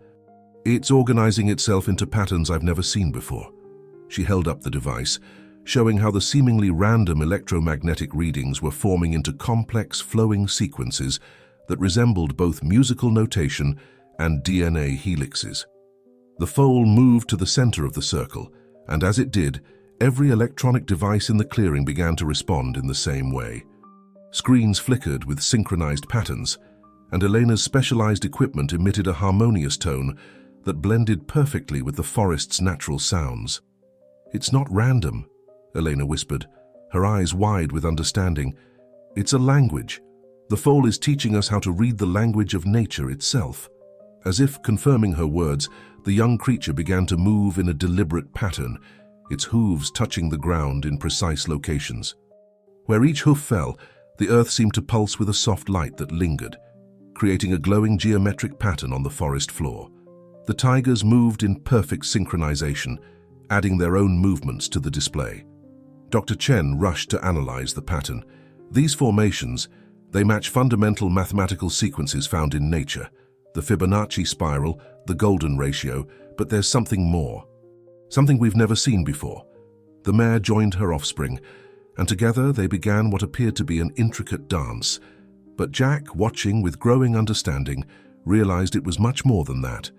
It's organizing itself into patterns I've never seen before. She held up the device, showing how the seemingly random electromagnetic readings were forming into complex, flowing sequences that resembled both musical notation and DNA helixes. The Foal moved to the center of the circle, and as it did, every electronic device in the clearing began to respond in the same way. Screens flickered with synchronized patterns, and Elena's specialized equipment emitted a harmonious tone that blended perfectly with the forest's natural sounds. "It's not random," Elena whispered, her eyes wide with understanding. "It's a language. The Foal is teaching us how to read the language of nature itself." As if confirming her words, the young creature began to move in a deliberate pattern, its hooves touching the ground in precise locations. Where each hoof fell, the earth seemed to pulse with a soft light that lingered, creating a glowing geometric pattern on the forest floor. The tigers moved in perfect synchronization, adding their own movements to the display. Dr. Chen rushed to analyze the pattern. These formations, they match fundamental mathematical sequences found in nature, the Fibonacci spiral, the golden ratio, but there's something more. Something we've never seen before. The mare joined her offspring, and together they began what appeared to be an intricate dance. But Jack, watching with growing understanding, realized it was much more than that.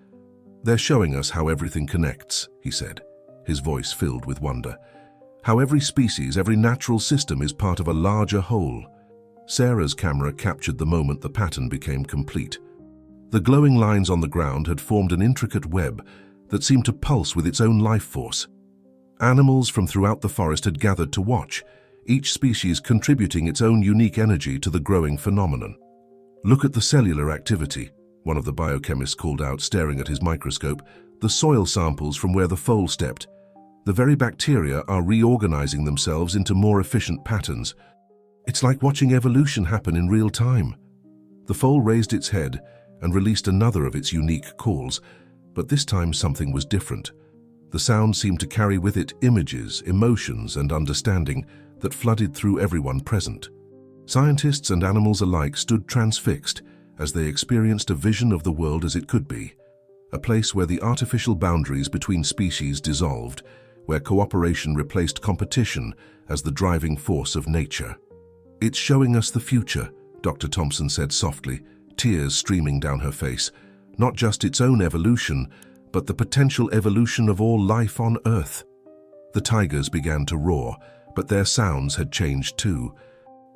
"They're showing us how everything connects," he said, his voice filled with wonder. "How every species, every natural system is part of a larger whole." Sarah's camera captured the moment the pattern became complete. The glowing lines on the ground had formed an intricate web that seemed to pulse with its own life force. Animals from throughout the forest had gathered to watch, each species contributing its own unique energy to the growing phenomenon. "Look at the cellular activity," one of the biochemists called out, staring at his microscope. "The soil samples from where the foal stepped. The very bacteria are reorganizing themselves into more efficient patterns. It's like watching evolution happen in real time." The foal raised its head and released another of its unique calls, but this time something was different. The sound seemed to carry with it images, emotions, and understanding that flooded through everyone present. Scientists and animals alike stood transfixed as they experienced a vision of the world as it could be, a place where the artificial boundaries between species dissolved, where cooperation replaced competition as the driving force of nature. "It's showing us the future," Dr. Thompson said softly, tears streaming down her face. "Not just its own evolution, but the potential evolution of all life on Earth." The tigers began to roar, but their sounds had changed too.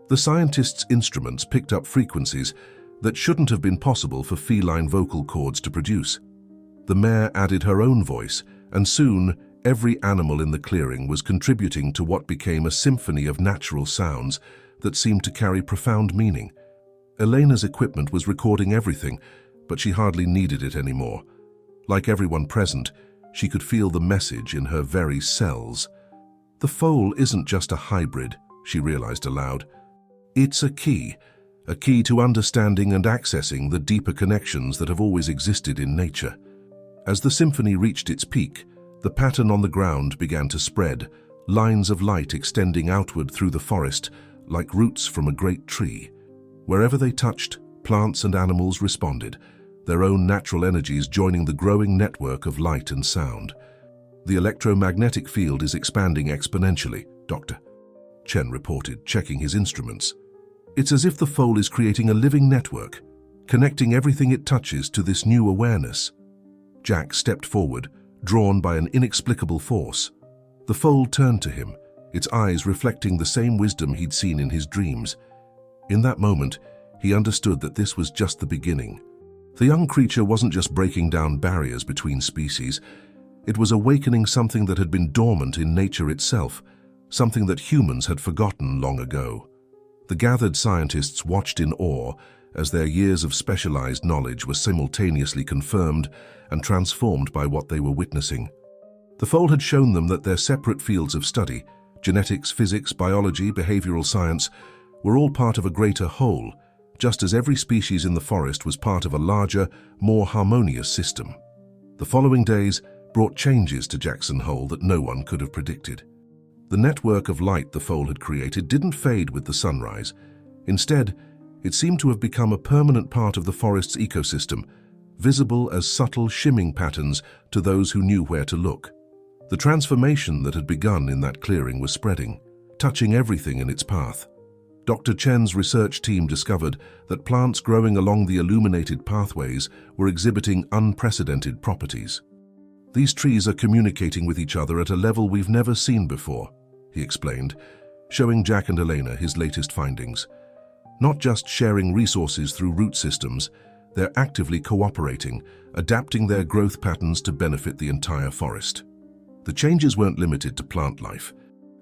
The scientists' instruments picked up frequencies that shouldn't have been possible for feline vocal cords to produce. The mare added her own voice, and soon every animal in the clearing was contributing to what became a symphony of natural sounds that seemed to carry profound meaning. Elena's equipment was recording everything, but she hardly needed it anymore. Like everyone present, she could feel the message in her very cells. The foal isn't just a hybrid, she realized aloud. It's a key to understanding and accessing the deeper connections that have always existed in nature. As the symphony reached its peak, the pattern on the ground began to spread, lines of light extending outward through the forest like roots from a great tree. Wherever they touched, plants and animals responded, their own natural energies joining the growing network of light and sound. "The electromagnetic field is expanding exponentially," Dr. Chen reported, checking his instruments. "It's as if the foal is creating a living network, connecting everything it touches to this new awareness." Jack stepped forward, drawn by an inexplicable force. The foal turned to him, its eyes reflecting the same wisdom he'd seen in his dreams. In that moment, he understood that this was just the beginning. The young creature wasn't just breaking down barriers between species. It was awakening something that had been dormant in nature itself, something that humans had forgotten long ago. The gathered scientists watched in awe as their years of specialized knowledge were simultaneously confirmed and transformed by what they were witnessing. The foal had shown them that their separate fields of study, genetics, physics, biology, behavioral science, were all part of a greater whole, just as every species in the forest was part of a larger, more harmonious system. The following days brought changes to Jackson Hole that no one could have predicted. The network of light the foal had created didn't fade with the sunrise. Instead, it seemed to have become a permanent part of the forest's ecosystem, visible as subtle shimming patterns to those who knew where to look. The transformation that had begun in that clearing was spreading, touching everything in its path. Dr. Chen's research team discovered that plants growing along the illuminated pathways were exhibiting unprecedented properties. "These trees are communicating with each other at a level we've never seen before," he explained, showing Jack and Elena his latest findings. Not just sharing resources through root systems, they're actively cooperating, adapting their growth patterns to benefit the entire forest. The changes weren't limited to plant life.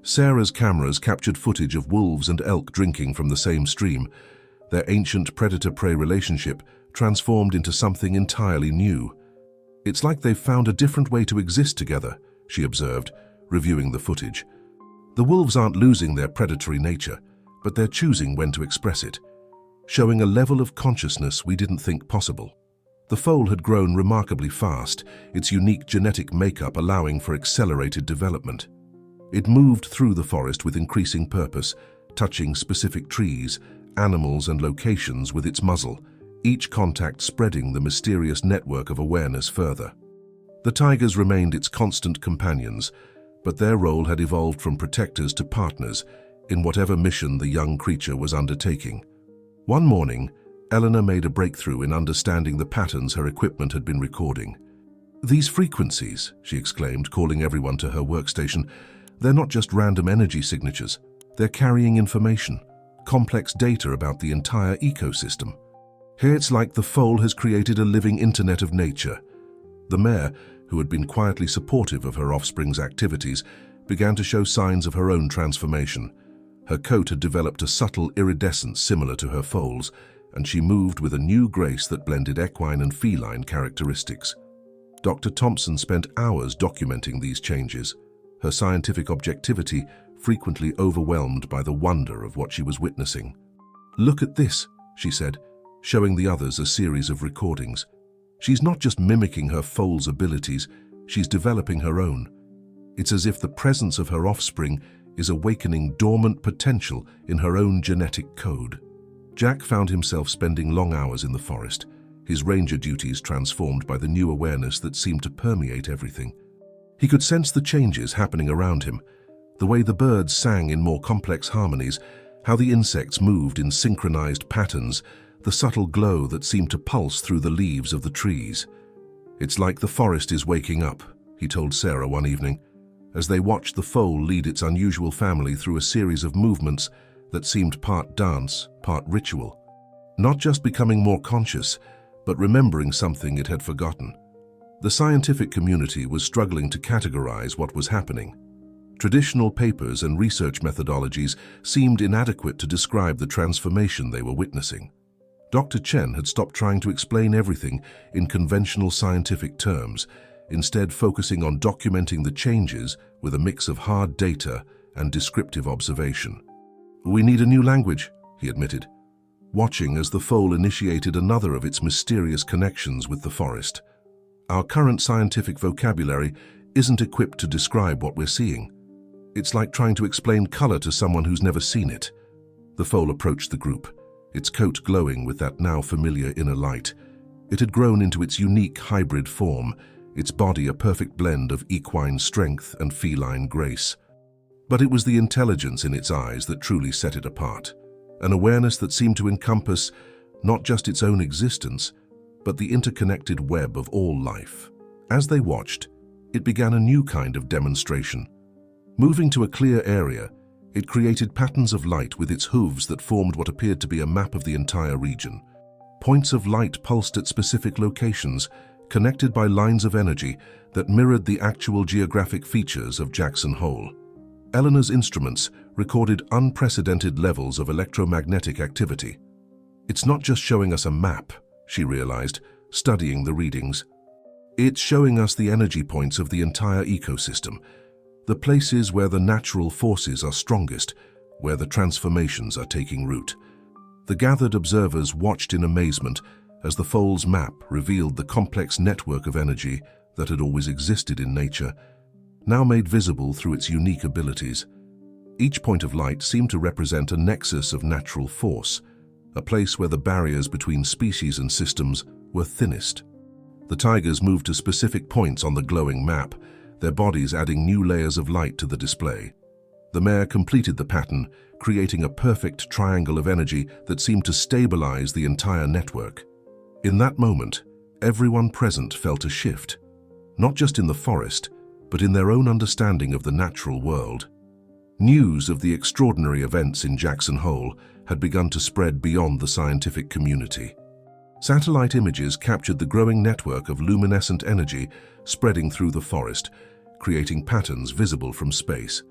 Sarah's cameras captured footage of wolves and elk drinking from the same stream, their ancient predator-prey relationship transformed into something entirely new. "It's like they've found a different way to exist together," she observed, reviewing the footage. "The wolves aren't losing their predatory nature, but they're choosing when to express it, showing a level of consciousness we didn't think possible." The foal had grown remarkably fast, its unique genetic makeup allowing for accelerated development. It moved through the forest with increasing purpose, touching specific trees, animals, and locations with its muzzle, each contact spreading the mysterious network of awareness further. The tigers remained its constant companions, but their role had evolved from protectors to partners in whatever mission the young creature was undertaking. One morning, Eleanor made a breakthrough in understanding the patterns her equipment had been recording. "These frequencies," she exclaimed, calling everyone to her workstation, "they're not just random energy signatures. They're carrying information, complex data about the entire ecosystem. Here it's like the foal has created a living internet of nature." The mare, who had been quietly supportive of her offspring's activities, began to show signs of her own transformation. Her coat had developed a subtle iridescence similar to her foal's, and she moved with a new grace that blended equine and feline characteristics. Dr. Thompson spent hours documenting these changes, her scientific objectivity frequently overwhelmed by the wonder of what she was witnessing. "Look at this," she said, showing the others a series of recordings. "She's not just mimicking her foal's abilities, she's developing her own. It's as if the presence of her offspring is awakening dormant potential in her own genetic code." Jack found himself spending long hours in the forest, his ranger duties transformed by the new awareness that seemed to permeate everything. He could sense the changes happening around him, the way the birds sang in more complex harmonies, how the insects moved in synchronized patterns, the subtle glow that seemed to pulse through the leaves of the trees. "It's like the forest is waking up," he told Sarah one evening, as they watched the foal lead its unusual family through a series of movements that seemed part dance, part ritual. Not just becoming more conscious, but remembering something it had forgotten. The scientific community was struggling to categorize what was happening. Traditional papers and research methodologies seemed inadequate to describe the transformation they were witnessing. Dr. Chen had stopped trying to explain everything in conventional scientific terms, instead focusing on documenting the changes with a mix of hard data and descriptive observation. "We need a new language," he admitted, watching as the foal initiated another of its mysterious connections with the forest. "Our current scientific vocabulary isn't equipped to describe what we're seeing. It's like trying to explain color to someone who's never seen it." The foal approached the group, its coat glowing with that now familiar inner light. It had grown into its unique hybrid form, its body a perfect blend of equine strength and feline grace. But it was the intelligence in its eyes that truly set it apart, an awareness that seemed to encompass not just its own existence, but the interconnected web of all life. As they watched, it began a new kind of demonstration. Moving to a clear area, it created patterns of light with its hooves that formed what appeared to be a map of the entire region. Points of light pulsed at specific locations, connected by lines of energy that mirrored the actual geographic features of Jackson Hole. Eleanor's instruments recorded unprecedented levels of electromagnetic activity. "It's not just showing us a map," she realized, studying the readings. "It's showing us the energy points of the entire ecosystem, the places where the natural forces are strongest, where the transformations are taking root." The gathered observers watched in amazement as the foal's map revealed the complex network of energy that had always existed in nature, now made visible through its unique abilities. Each point of light seemed to represent a nexus of natural force, a place where the barriers between species and systems were thinnest. The tigers moved to specific points on the glowing map, their bodies adding new layers of light to the display. The mare completed the pattern, creating a perfect triangle of energy that seemed to stabilize the entire network. In that moment, everyone present felt a shift, not just in the forest, but in their own understanding of the natural world. News of the extraordinary events in Jackson Hole had begun to spread beyond the scientific community. Satellite images captured the growing network of luminescent energy spreading through the forest, creating patterns visible from space.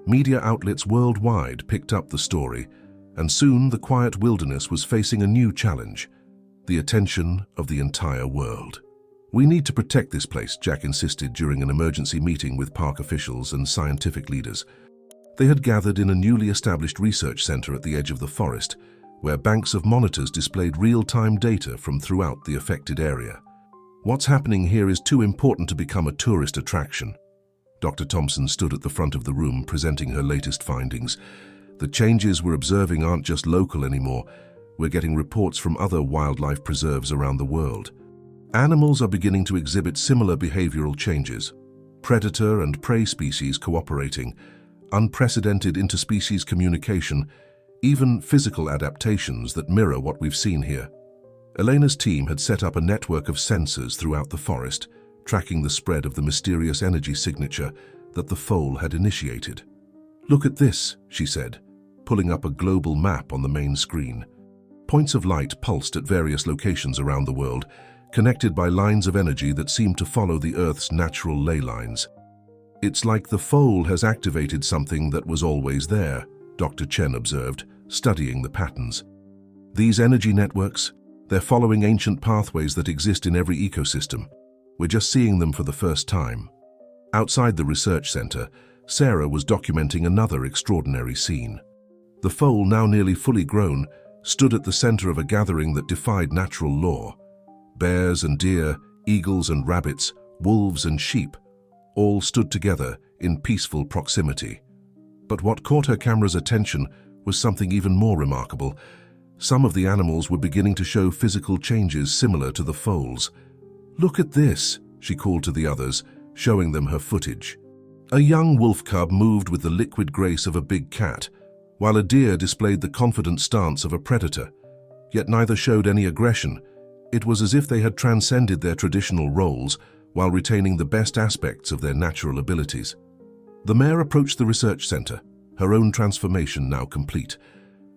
Media outlets worldwide picked up the story, and soon the quiet wilderness was facing a new challenge: the attention of the entire world. "We need to protect this place," Jack insisted during an emergency meeting with park officials and scientific leaders. They had gathered in a newly established research center at the edge of the forest, where banks of monitors displayed real-time data from throughout the affected area. "What's happening here is too important to become a tourist attraction." Dr. Thompson stood at the front of the room presenting her latest findings. "The changes we're observing aren't just local anymore. We're getting reports from other wildlife preserves around the world. Animals are beginning to exhibit similar behavioral changes. Predator and prey species cooperating, unprecedented interspecies communication, even physical adaptations that mirror what we've seen here." Elena's team had set up a network of sensors throughout the forest, tracking the spread of the mysterious energy signature that the foal had initiated. "Look at this," she said, pulling up a global map on the main screen. Points of light pulsed at various locations around the world, connected by lines of energy that seemed to follow the Earth's natural ley lines. "It's like the foal has activated something that was always there," Dr. Chen observed, studying the patterns. "These energy networks, they're following ancient pathways that exist in every ecosystem. We're just seeing them for the first time." Outside the research center, Sarah was documenting another extraordinary scene. The foal, now nearly fully grown, stood at the center of a gathering that defied natural law. Bears and deer, eagles and rabbits, wolves and sheep, all stood together in peaceful proximity. But what caught her camera's attention was something even more remarkable. Some of the animals were beginning to show physical changes similar to the foal's. "Look at this," she called to the others, showing them her footage. A young wolf cub moved with the liquid grace of a big cat, while a deer displayed the confident stance of a predator. Yet neither showed any aggression. It was as if they had transcended their traditional roles while retaining the best aspects of their natural abilities. The mare approached the research center, her own transformation now complete.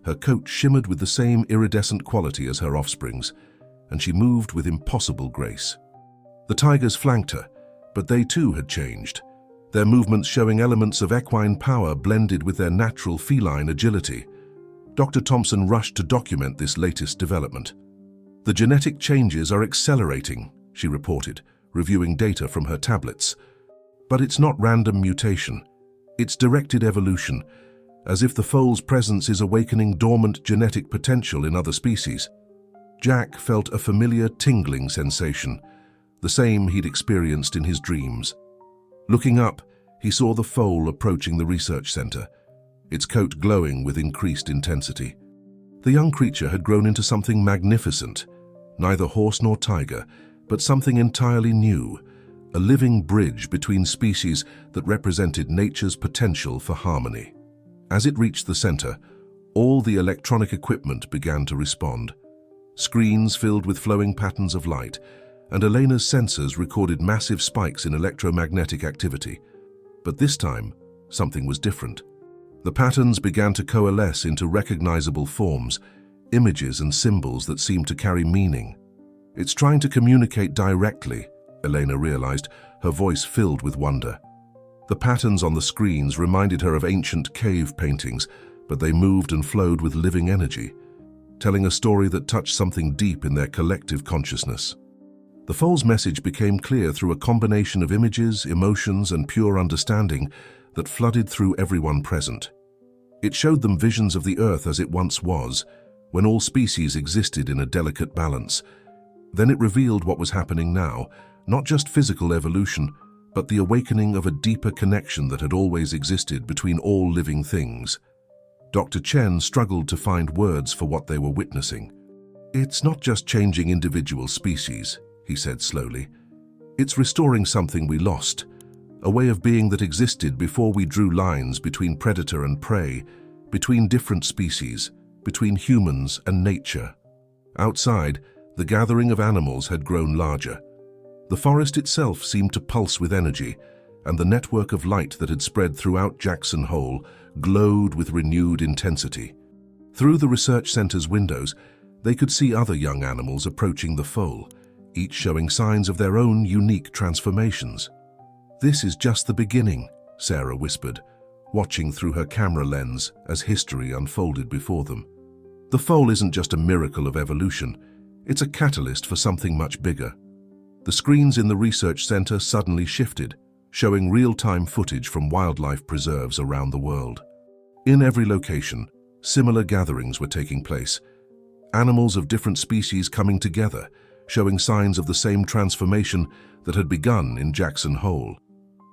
Her coat shimmered with the same iridescent quality as her offspring's, and she moved with impossible grace. The tigers flanked her, but they too had changed, their movements showing elements of equine power blended with their natural feline agility. Dr. Thompson rushed to document this latest development. "The genetic changes are accelerating," she reported, reviewing data from her tablets. "But it's not random mutation. It's directed evolution, as if the foal's presence is awakening dormant genetic potential in other species." Jack felt a familiar tingling sensation, the same he'd experienced in his dreams. Looking up, he saw the foal approaching the research center, its coat glowing with increased intensity. The young creature had grown into something magnificent, neither horse nor tiger, but something entirely new, a living bridge between species that represented nature's potential for harmony. As it reached the center, all the electronic equipment began to respond. Screens filled with flowing patterns of light, and Elena's sensors recorded massive spikes in electromagnetic activity. But this time, something was different. The patterns began to coalesce into recognizable forms, images and symbols that seemed to carry meaning. "It's trying to communicate directly," Elena realized, her voice filled with wonder. The patterns on the screens reminded her of ancient cave paintings, but they moved and flowed with living energy, telling a story that touched something deep in their collective consciousness. The foal's message became clear through a combination of images, emotions, and pure understanding that flooded through everyone present. It showed them visions of the Earth as it once was, when all species existed in a delicate balance. Then it revealed what was happening now, not just physical evolution, but the awakening of a deeper connection that had always existed between all living things. Dr. Chen struggled to find words for what they were witnessing. "It's not just changing individual species," he said slowly. "It's restoring something we lost, a way of being that existed before we drew lines between predator and prey, between different species, between humans and nature. Outside, the gathering of animals had grown larger. The forest itself seemed to pulse with energy, and the network of light that had spread throughout Jackson Hole glowed with renewed intensity. Through the research center's windows, they could see other young animals approaching the foal, each showing signs of their own unique transformations. "This is just the beginning," Sarah whispered, watching through her camera lens as history unfolded before them. "The foal isn't just a miracle of evolution, it's a catalyst for something much bigger." The screens in the research center suddenly shifted, showing real-time footage from wildlife preserves around the world. In every location, similar gatherings were taking place, animals of different species coming together, showing signs of the same transformation that had begun in Jackson Hole.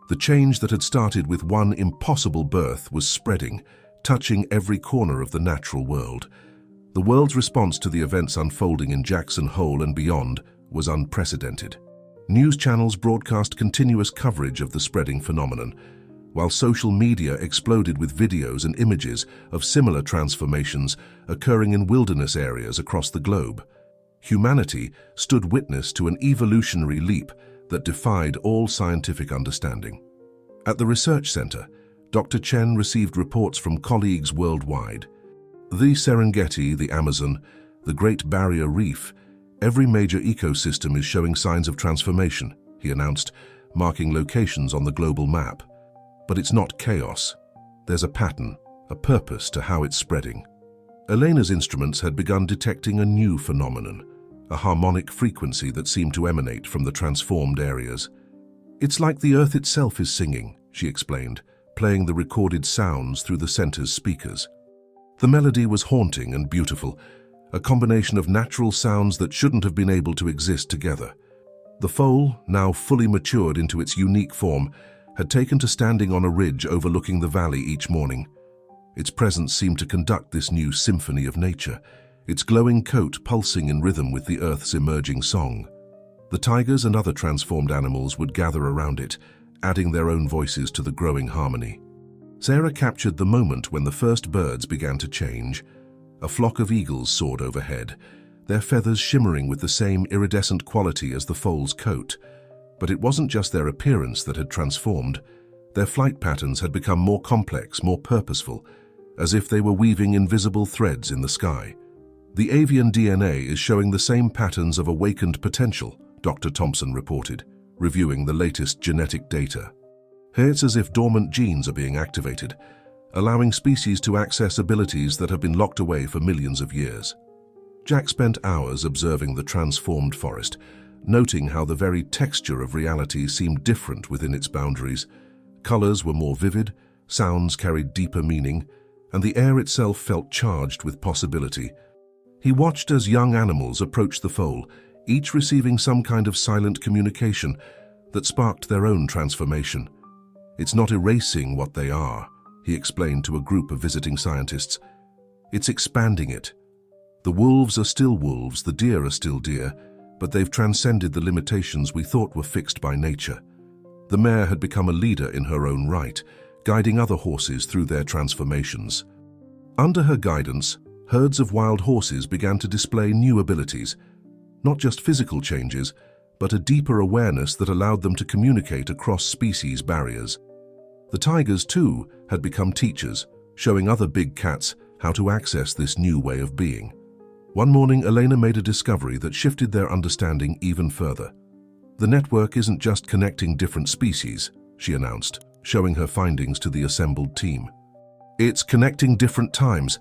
The change that had started with one impossible birth was spreading, touching every corner of the natural world. The world's response to the events unfolding in Jackson Hole and beyond was unprecedented. News channels broadcast continuous coverage of the spreading phenomenon, while social media exploded with videos and images of similar transformations occurring in wilderness areas across the globe. Humanity stood witness to an evolutionary leap that defied all scientific understanding. At the research center, Dr. Chen received reports from colleagues worldwide. The Serengeti, the Amazon, the Great Barrier Reef, every major ecosystem is showing signs of transformation, he announced, marking locations on the global map. But it's not chaos. There's a pattern, a purpose to how it's spreading. Elena's instruments had begun detecting a new phenomenon, a harmonic frequency that seemed to emanate from the transformed areas. "It's like the Earth itself is singing," she explained, playing the recorded sounds through the center's speakers. The melody was haunting and beautiful, a combination of natural sounds that shouldn't have been able to exist together. The foal, now fully matured into its unique form, had taken to standing on a ridge overlooking the valley each morning. Its presence seemed to conduct this new symphony of nature, its glowing coat pulsing in rhythm with the Earth's emerging song. The tigers and other transformed animals would gather around it, adding their own voices to the growing harmony. Sarah captured the moment when the first birds began to change. A flock of eagles soared overhead, their feathers shimmering with the same iridescent quality as the foal's coat. But it wasn't just their appearance that had transformed. Their flight patterns had become more complex, more purposeful, as if they were weaving invisible threads in the sky. "The avian DNA is showing the same patterns of awakened potential," Dr. Thompson reported, reviewing the latest genetic data. "It's as if dormant genes are being activated, allowing species to access abilities that have been locked away for millions of years." Jack spent hours observing the transformed forest, noting how the very texture of reality seemed different within its boundaries. Colors were more vivid, sounds carried deeper meaning, and the air itself felt charged with possibility. He watched as young animals approached the foal, each receiving some kind of silent communication that sparked their own transformation. "It's not erasing what they are," he explained to a group of visiting scientists. "It's expanding it. The wolves are still wolves, the deer are still deer, but they've transcended the limitations we thought were fixed by nature." The mare had become a leader in her own right, guiding other horses through their transformations. Under her guidance, herds of wild horses began to display new abilities, not just physical changes, but a deeper awareness that allowed them to communicate across species barriers. The tigers, too, had become teachers, showing other big cats how to access this new way of being. One morning, Elena made a discovery that shifted their understanding even further. "The network isn't just connecting different species," she announced, showing her findings to the assembled team. "It's connecting different times.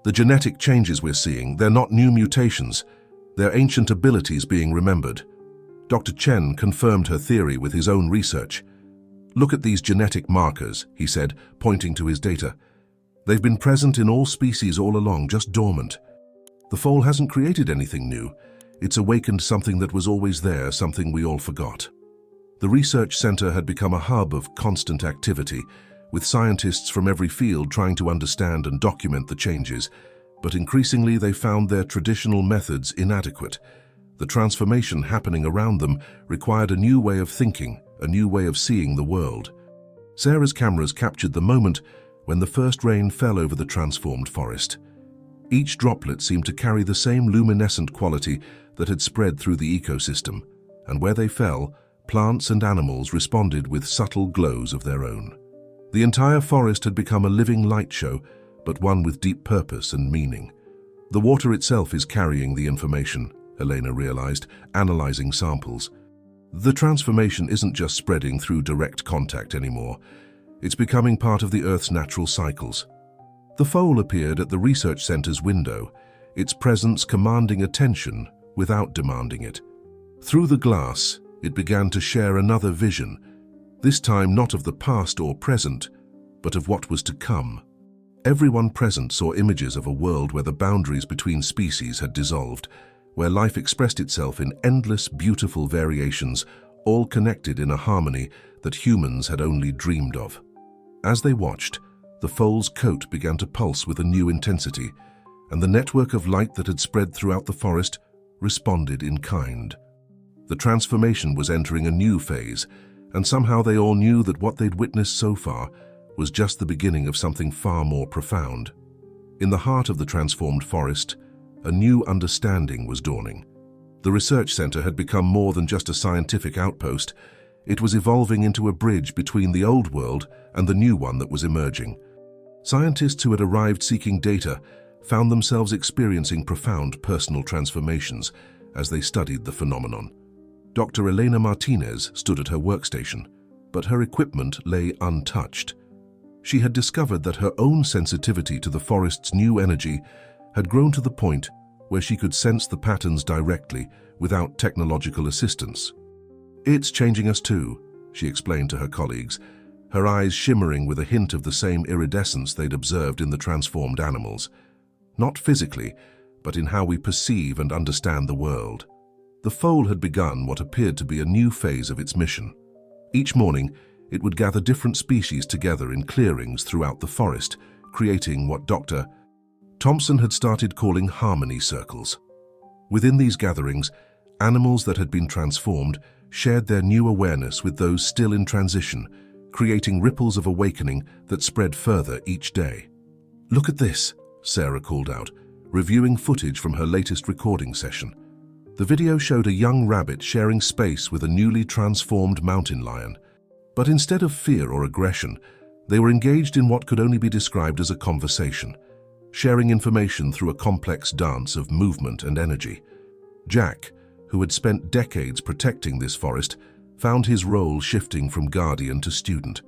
The genetic changes we're seeing, they're not new mutations. They're ancient abilities being remembered." Dr. Chen confirmed her theory with his own research. "Look at these genetic markers," he said, pointing to his data. "They've been present in all species all along, just dormant. The foal hasn't created anything new. It's awakened something that was always there, something we all forgot." The research center had become a hub of constant activity, with scientists from every field trying to understand and document the changes, but increasingly they found their traditional methods inadequate. The transformation happening around them required a new way of thinking, a new way of seeing the world. Sarah's cameras captured the moment when the first rain fell over the transformed forest. Each droplet seemed to carry the same luminescent quality that had spread through the ecosystem, and where they fell, plants and animals responded with subtle glows of their own. The entire forest had become a living light show, but one with deep purpose and meaning. The water itself is carrying the information, Elena realized, analyzing samples. The transformation isn't just spreading through direct contact anymore. It's becoming part of the Earth's natural cycles. The foal appeared at the research center's window, its presence commanding attention without demanding it. Through the glass, it began to share another vision, this time not of the past or present, but of what was to come. Everyone present saw images of a world where the boundaries between species had dissolved, where life expressed itself in endless, beautiful variations, all connected in a harmony that humans had only dreamed of. As they watched, the foal's coat began to pulse with a new intensity, and the network of light that had spread throughout the forest responded in kind. The transformation was entering a new phase, and somehow they all knew that what they'd witnessed so far was just the beginning of something far more profound. In the heart of the transformed forest, a new understanding was dawning. The research center had become more than just a scientific outpost. It was evolving into a bridge between the old world and the new one that was emerging. Scientists who had arrived seeking data found themselves experiencing profound personal transformations as they studied the phenomenon. Dr. Elena Martinez stood at her workstation, but her equipment lay untouched. She had discovered that her own sensitivity to the forest's new energy had grown to the point where she could sense the patterns directly without technological assistance. "It's changing us too," she explained to her colleagues, her eyes shimmering with a hint of the same iridescence they'd observed in the transformed animals. Not physically, but in how we perceive and understand the world. The foal had begun what appeared to be a new phase of its mission. Each morning, it would gather different species together in clearings throughout the forest, creating what Dr. Thompson had started calling harmony circles. Within these gatherings, animals that had been transformed shared their new awareness with those still in transition, creating ripples of awakening that spread further each day. "Look at this," Sarah called out, reviewing footage from her latest recording session. The video showed a young rabbit sharing space with a newly transformed mountain lion. But instead of fear or aggression, they were engaged in what could only be described as a conversation, sharing information through a complex dance of movement and energy. Jack, who had spent decades protecting this forest, found his role shifting from guardian to student.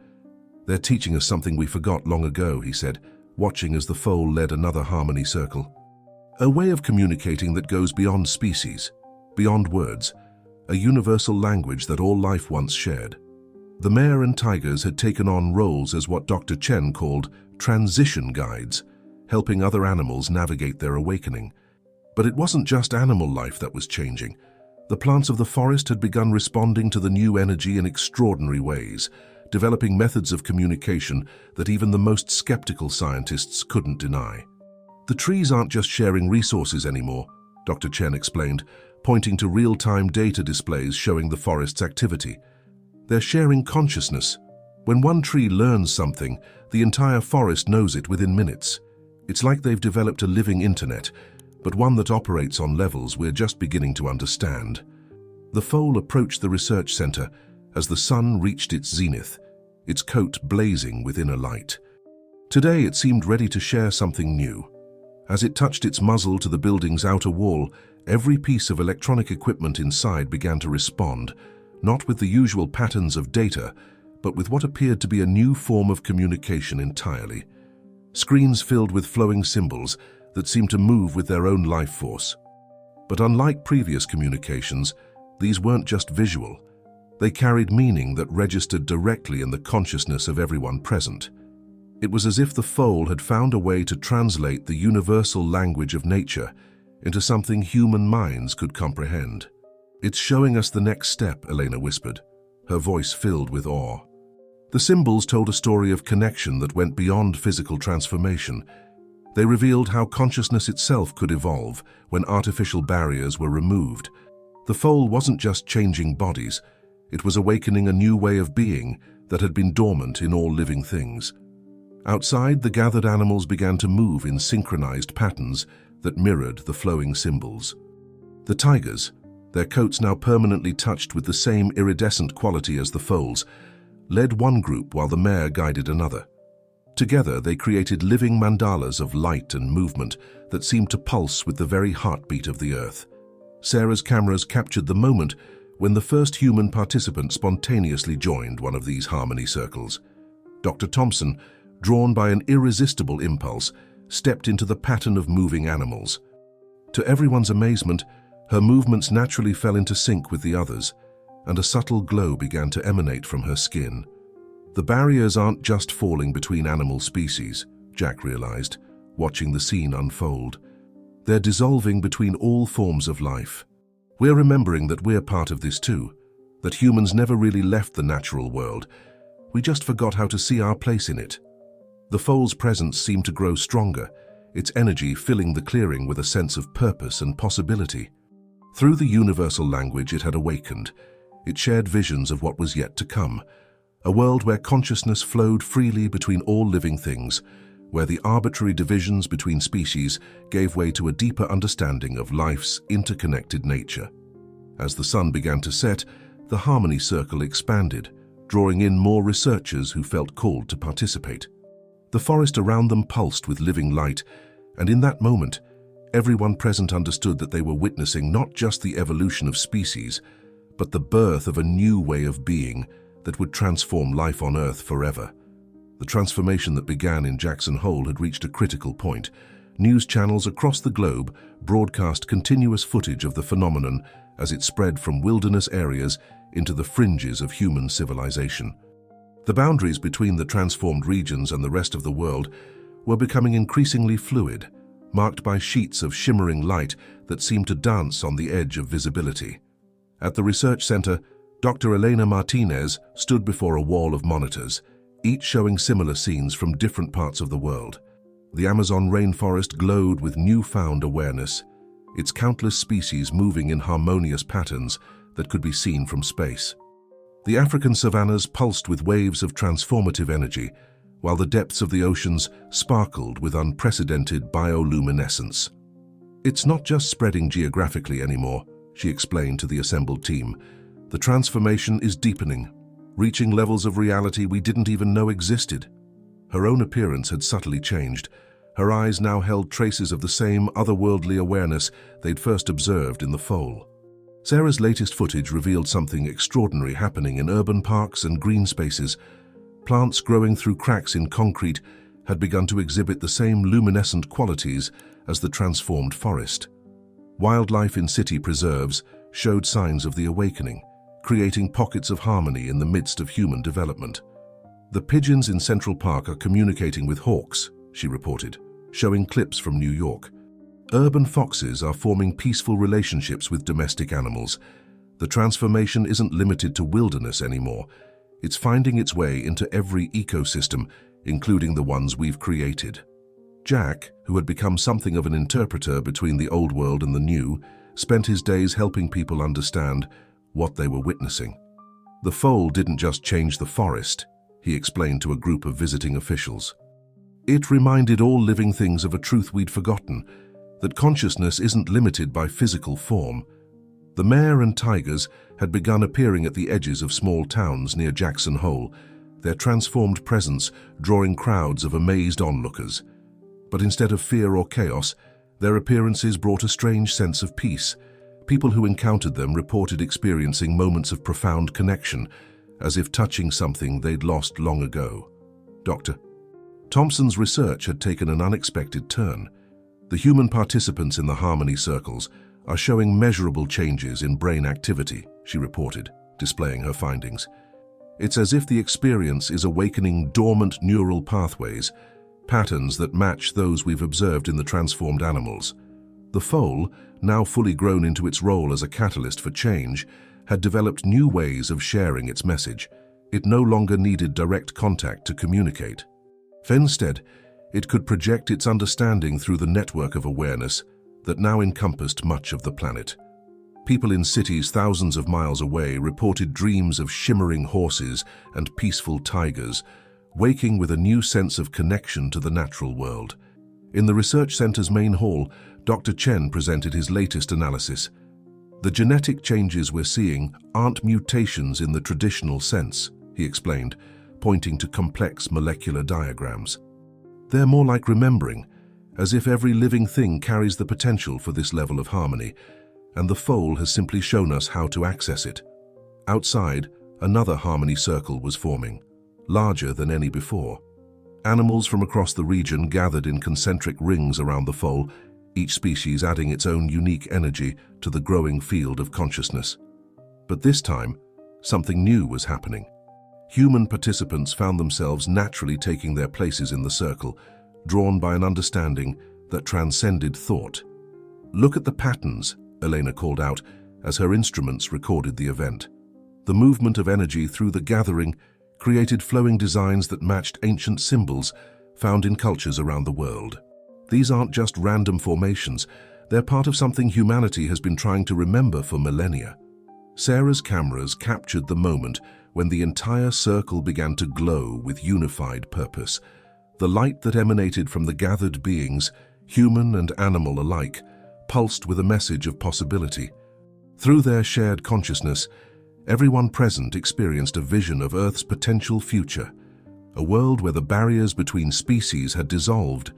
"They're teaching us something we forgot long ago," he said, watching as the foal led another harmony circle. "A way of communicating that goes beyond species, beyond words, a universal language that all life once shared." The mare and tigers had taken on roles as what Dr. Chen called transition guides, helping other animals navigate their awakening. But it wasn't just animal life that was changing. The plants of the forest had begun responding to the new energy in extraordinary ways, developing methods of communication that even the most skeptical scientists couldn't deny. "The trees aren't just sharing resources anymore," Dr. Chen explained, pointing to real-time data displays showing the forest's activity. "They're sharing consciousness. When one tree learns something, the entire forest knows it within minutes. It's like they've developed a living internet, but one that operates on levels we're just beginning to understand." The foal approached the research center as the sun reached its zenith, its coat blazing with inner light. Today it seemed ready to share something new. As it touched its muzzle to the building's outer wall, every piece of electronic equipment inside began to respond, not with the usual patterns of data, but with what appeared to be a new form of communication entirely. Screens filled with flowing symbols that seemed to move with their own life force. But unlike previous communications, these weren't just visual. They carried meaning that registered directly in the consciousness of everyone present. It was as if the foal had found a way to translate the universal language of nature into something human minds could comprehend. "It's showing us the next step," Elena whispered, her voice filled with awe. The symbols told a story of connection that went beyond physical transformation. They revealed how consciousness itself could evolve when artificial barriers were removed. The foal wasn't just changing bodies, It was awakening a new way of being that had been dormant in all living things. Outside, the gathered animals began to move in synchronized patterns that mirrored the flowing symbols. The tigers, their coats now permanently touched with the same iridescent quality as the foals, led one group while the mare guided another. Together, they created living mandalas of light and movement that seemed to pulse with the very heartbeat of the earth. Sarah's cameras captured the moment when the first human participant spontaneously joined one of these harmony circles. Dr. Thompson, drawn by an irresistible impulse, stepped into the pattern of moving animals. To everyone's amazement, her movements naturally fell into sync with the others, and a subtle glow began to emanate from her skin. The barriers aren't just falling between animal species, Jack realized, watching the scene unfold. They're dissolving between all forms of life. We're remembering that we're part of this too, that humans never really left the natural world. We just forgot how to see our place in it. The foal's presence seemed to grow stronger, its energy filling the clearing with a sense of purpose and possibility. Through the universal language it had awakened, it shared visions of what was yet to come, a world where consciousness flowed freely between all living things, where the arbitrary divisions between species gave way to a deeper understanding of life's interconnected nature. As the sun began to set, the harmony circle expanded, drawing in more researchers who felt called to participate. The forest around them pulsed with living light, and in that moment, everyone present understood that they were witnessing not just the evolution of species, but the birth of a new way of being that would transform life on Earth forever. The transformation that began in Jackson Hole had reached a critical point. News channels across the globe broadcast continuous footage of the phenomenon as it spread from wilderness areas into the fringes of human civilization. The boundaries between the transformed regions and the rest of the world were becoming increasingly fluid, marked by sheets of shimmering light that seemed to dance on the edge of visibility. At the research center, Dr. Elena Martinez stood before a wall of monitors, each showing similar scenes from different parts of the world. The Amazon rainforest glowed with newfound awareness, its countless species moving in harmonious patterns that could be seen from space. The African savannas pulsed with waves of transformative energy, while the depths of the oceans sparkled with unprecedented bioluminescence. "It's not just spreading geographically anymore," she explained to the assembled team. "The transformation is deepening, reaching levels of reality we didn't even know existed." Her own appearance had subtly changed. Her eyes now held traces of the same otherworldly awareness they'd first observed in the foal. Sarah's latest footage revealed something extraordinary happening in urban parks and green spaces. Plants growing through cracks in concrete had begun to exhibit the same luminescent qualities as the transformed forest. Wildlife in city preserves showed signs of the awakening, creating pockets of harmony in the midst of human development. "The pigeons in Central Park are communicating with hawks," she reported, showing clips from New York. "Urban foxes are forming peaceful relationships with domestic animals. The transformation isn't limited to wilderness anymore. It's finding its way into every ecosystem, including the ones we've created." Jack, who had become something of an interpreter between the old world and the new, spent his days helping people understand what they were witnessing. "The foal didn't just change the forest," he explained to a group of visiting officials. "It reminded all living things of a truth we'd forgotten, that consciousness isn't limited by physical form." The mare and tigers had begun appearing at the edges of small towns near Jackson Hole, their transformed presence drawing crowds of amazed onlookers. But instead of fear or chaos, their appearances brought a strange sense of peace. People who encountered them reported experiencing moments of profound connection, as if touching something they'd lost long ago. Dr. Thompson's research had taken an unexpected turn. The human participants in the harmony circles are showing measurable changes in brain activity, she reported, displaying her findings. "It's as if the experience is awakening dormant neural pathways, patterns that match those we've observed in the transformed animals." The foal, now fully grown into its role as a catalyst for change, had developed new ways of sharing its message. It no longer needed direct contact to communicate. Instead, it could project its understanding through the network of awareness that now encompassed much of the planet. People in cities thousands of miles away reported dreams of shimmering horses and peaceful tigers, waking with a new sense of connection to the natural world. In the research center's main hall, Dr. Chen presented his latest analysis. The genetic changes we're seeing aren't mutations in the traditional sense, he explained, pointing to complex molecular diagrams. They're more like remembering, as if every living thing carries the potential for this level of harmony, and the Foal has simply shown us how to access it. Outside, another harmony circle was forming, larger than any before. Animals from across the region gathered in concentric rings around the Foal, each species adding its own unique energy to the growing field of consciousness. But this time, something new was happening. Human participants found themselves naturally taking their places in the circle, drawn by an understanding that transcended thought. "Look at the patterns," Elena called out as her instruments recorded the event. The movement of energy through the gathering created flowing designs that matched ancient symbols found in cultures around the world. These aren't just random formations, they're part of something humanity has been trying to remember for millennia. Sarah's cameras captured the moment when the entire circle began to glow with unified purpose. The light that emanated from the gathered beings, human and animal alike, pulsed with a message of possibility. Through their shared consciousness, everyone present experienced a vision of Earth's potential future, a world where the barriers between species had dissolved,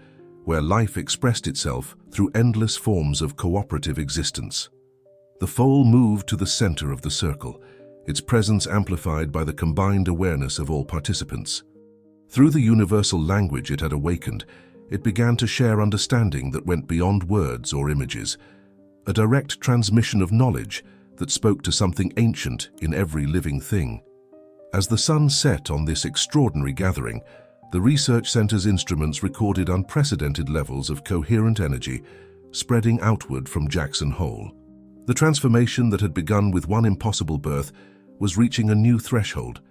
where life expressed itself through endless forms of cooperative existence. The Foal moved to the center of the circle, its presence amplified by the combined awareness of all participants. Through the universal language it had awakened, it began to share understanding that went beyond words or images, a direct transmission of knowledge that spoke to something ancient in every living thing. As the sun set on this extraordinary gathering, the research center's instruments recorded unprecedented levels of coherent energy spreading outward from Jackson Hole. The transformation that had begun with one impossible birth was reaching a new threshold,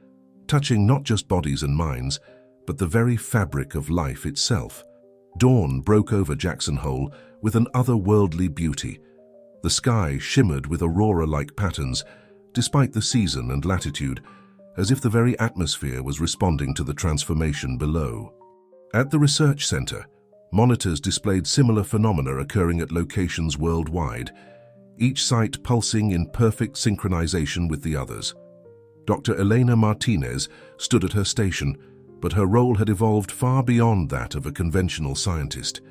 touching not just bodies and minds, but the very fabric of life itself. Dawn broke over Jackson Hole with an otherworldly beauty. The sky shimmered with aurora-like patterns, despite the season and latitude, as if the very atmosphere was responding to the transformation below. At the research center, monitors displayed similar phenomena occurring at locations worldwide, each site pulsing in perfect synchronization with the others. Dr. Elena Martinez stood at her station, but her role had evolved far beyond that of a conventional scientist.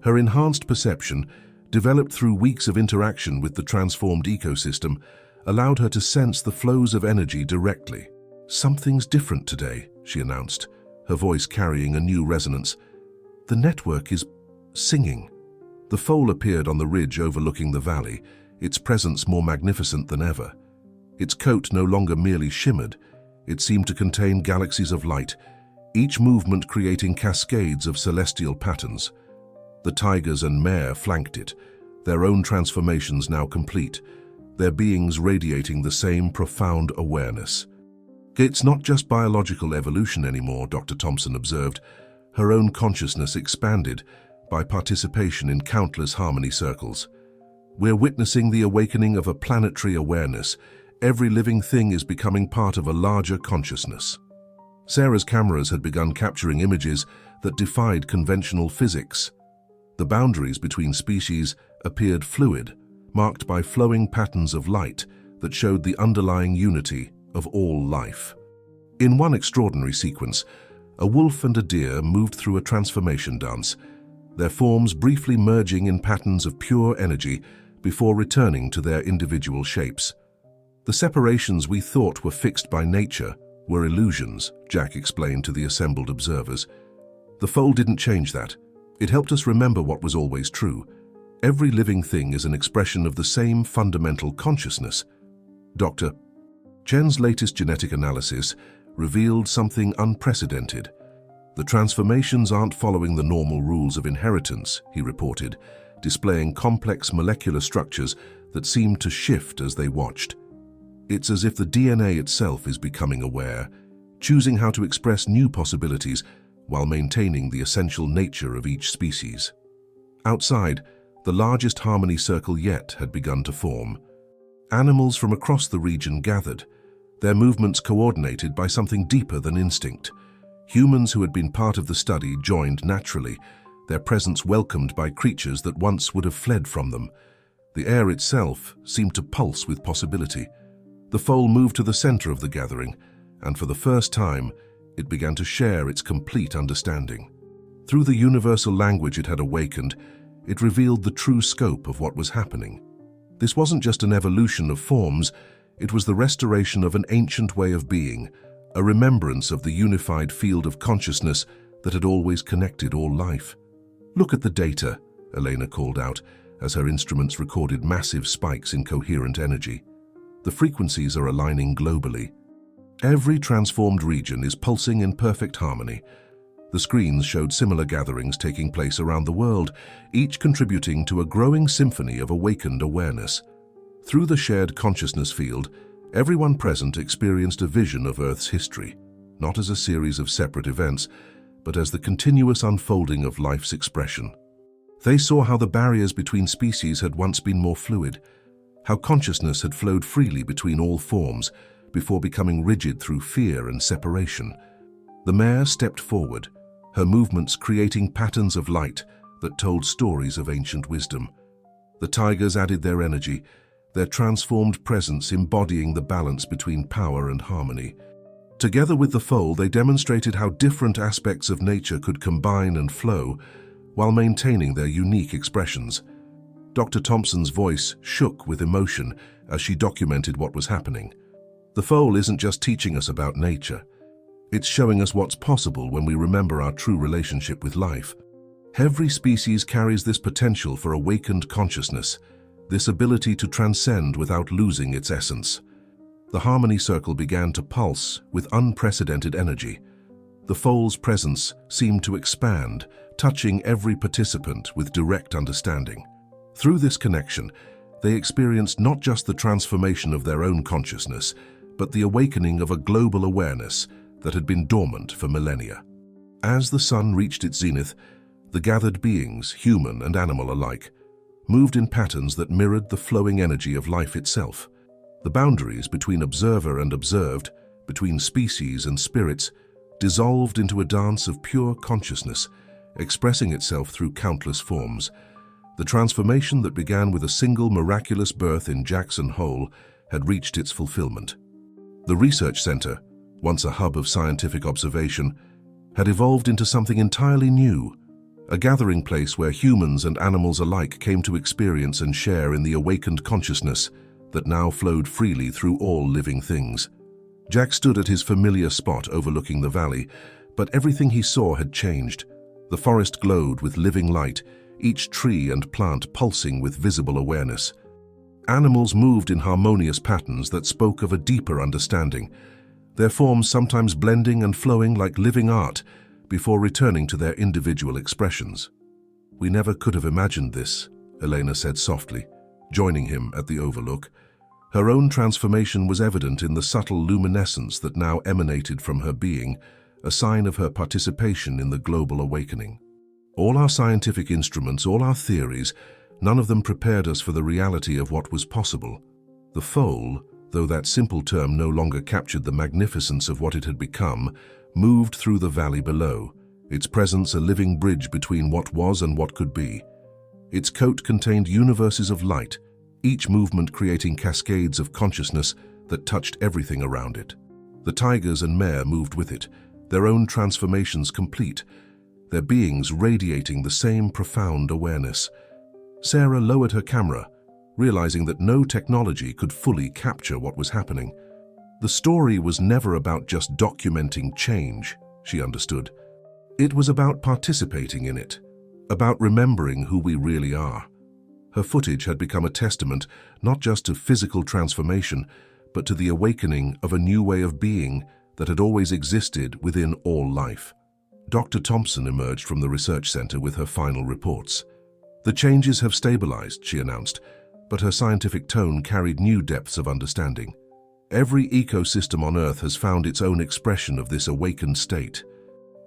Her enhanced perception, developed through weeks of interaction with the transformed ecosystem, allowed her to sense the flows of energy directly. "Something's different today," she announced, her voice carrying a new resonance. "The network is singing." The Foal appeared on the ridge overlooking the valley, its presence more magnificent than ever. Its coat no longer merely shimmered, it seemed to contain galaxies of light, each movement creating cascades of celestial patterns. The tigers and mare flanked it, their own transformations now complete, their beings radiating the same profound awareness. "It's not just biological evolution anymore," Dr. Thompson observed. Her own consciousness expanded by participation in countless harmony circles. "We're witnessing the awakening of a planetary awareness. Every living thing is becoming part of a larger consciousness." Sarah's cameras had begun capturing images that defied conventional physics. The boundaries between species appeared fluid, marked by flowing patterns of light that showed the underlying unity of all life. In one extraordinary sequence, a wolf and a deer moved through a transformation dance, their forms briefly merging in patterns of pure energy before returning to their individual shapes. "The separations we thought were fixed by nature were illusions," Jack explained to the assembled observers. "The Foal didn't change that. It helped us remember what was always true. Every living thing is an expression of the same fundamental consciousness." Dr. Chen's latest genetic analysis revealed something unprecedented. "The transformations aren't following the normal rules of inheritance," he reported, displaying complex molecular structures that seemed to shift as they watched. "It's as if the DNA itself is becoming aware, choosing how to express new possibilities while maintaining the essential nature of each species." Outside, the largest harmony circle yet had begun to form. Animals from across the region gathered, their movements coordinated by something deeper than instinct. Humans who had been part of the study joined naturally, their presence welcomed by creatures that once would have fled from them. The air itself seemed to pulse with possibility. The foal moved to the center of the gathering, and for the first time, it began to share its complete understanding. Through the universal language it had awakened, it revealed the true scope of what was happening. This wasn't just an evolution of forms, it was the restoration of an ancient way of being, a remembrance of the unified field of consciousness that had always connected all life. "Look at the data," Elena called out, as her instruments recorded massive spikes in coherent energy. "The frequencies are aligning globally. Every transformed region is pulsing in perfect harmony." The screens showed similar gatherings taking place around the world, each contributing to a growing symphony of awakened awareness. Through the shared consciousness field, everyone present experienced a vision of Earth's history, not as a series of separate events, but as the continuous unfolding of life's expression. They saw how the barriers between species had once been more fluid, how consciousness had flowed freely between all forms before becoming rigid through fear and separation. The mare stepped forward, her movements creating patterns of light that told stories of ancient wisdom. The tigers added their energy, their transformed presence embodying the balance between power and harmony. Together with the foal, they demonstrated how different aspects of nature could combine and flow while maintaining their unique expressions. Dr. Thompson's voice shook with emotion as she documented what was happening. The foal isn't just teaching us about nature. It's showing us what's possible when we remember our true relationship with life. Every species carries this potential for awakened consciousness, this ability to transcend without losing its essence. The harmony circle began to pulse with unprecedented energy. The foal's presence seemed to expand, touching every participant with direct understanding. Through this connection, they experienced not just the transformation of their own consciousness, but the awakening of a global awareness that had been dormant for millennia. As the sun reached its zenith, the gathered beings, human and animal alike, moved in patterns that mirrored the flowing energy of life itself. The boundaries between observer and observed, between species and spirits, dissolved into a dance of pure consciousness, expressing itself through countless forms. The transformation that began with a single miraculous birth in Jackson Hole had reached its fulfillment. The research center, once a hub of scientific observation, had evolved into something entirely new, a gathering place where humans and animals alike came to experience and share in the awakened consciousness that now flowed freely through all living things. Jack stood at his familiar spot overlooking the valley, but everything he saw had changed. The forest glowed with living light, each tree and plant pulsing with visible awareness. Animals moved in harmonious patterns that spoke of a deeper understanding, their forms sometimes blending and flowing like living art before returning to their individual expressions. "We never could have imagined this," Elena said softly, joining him at the overlook. Her own transformation was evident in the subtle luminescence that now emanated from her being, a sign of her participation in the global awakening. All our scientific instruments, all our theories, none of them prepared us for the reality of what was possible. The foal, though that simple term no longer captured the magnificence of what it had become, moved through the valley below, its presence a living bridge between what was and what could be. Its coat contained universes of light, each movement creating cascades of consciousness that touched everything around it. The tigers and mare moved with it, their own transformations complete, their beings radiating the same profound awareness. Sarah lowered her camera, realizing that no technology could fully capture what was happening. The story was never about just documenting change, she understood. It was about participating in it, about remembering who we really are. Her footage had become a testament not just to physical transformation, but to the awakening of a new way of being that had always existed within all life. Dr. Thompson emerged from the research center with her final reports. "The changes have stabilized," she announced, but her scientific tone carried new depths of understanding. "Every ecosystem on Earth has found its own expression of this awakened state.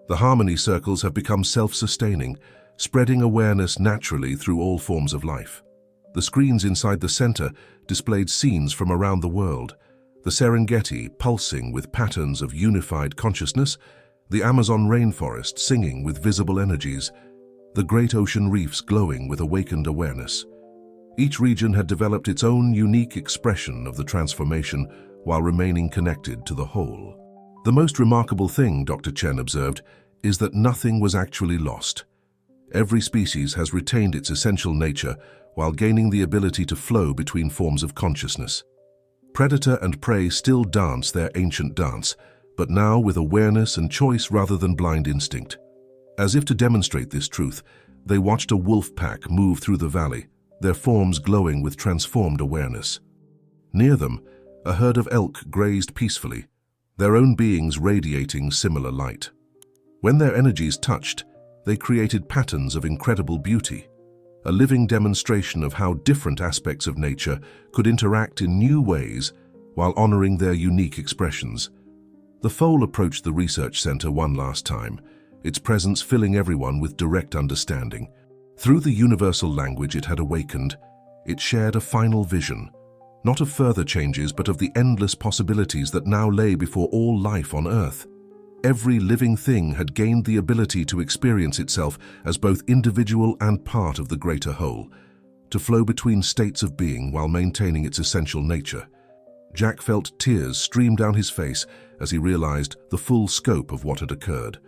The harmony circles have become self-sustaining, spreading awareness naturally through all forms of life. The screens inside the center displayed scenes from around the world, the Serengeti pulsing with patterns of unified consciousness, the Amazon rainforest singing with visible energies, the great ocean reefs glowing with awakened awareness. Each region had developed its own unique expression of the transformation while remaining connected to the whole. The most remarkable thing, Dr. Chen observed, is that nothing was actually lost. Every species has retained its essential nature while gaining the ability to flow between forms of consciousness. Predator and prey still dance their ancient dance, but now with awareness and choice rather than blind instinct. As if to demonstrate this truth, they watched a wolf pack move through the valley, their forms glowing with transformed awareness. Near them, a herd of elk grazed peacefully, their own beings radiating similar light. When their energies touched, they created patterns of incredible beauty, a living demonstration of how different aspects of nature could interact in new ways while honoring their unique expressions. The foal approached the research center one last time, its presence filling everyone with direct understanding. Through the universal language it had awakened, it shared a final vision, not of further changes but of the endless possibilities that now lay before all life on Earth. Every living thing had gained the ability to experience itself as both individual and part of the greater whole, to flow between states of being while maintaining its essential nature. Jack felt tears stream down his face as he realized the full scope of what had occurred.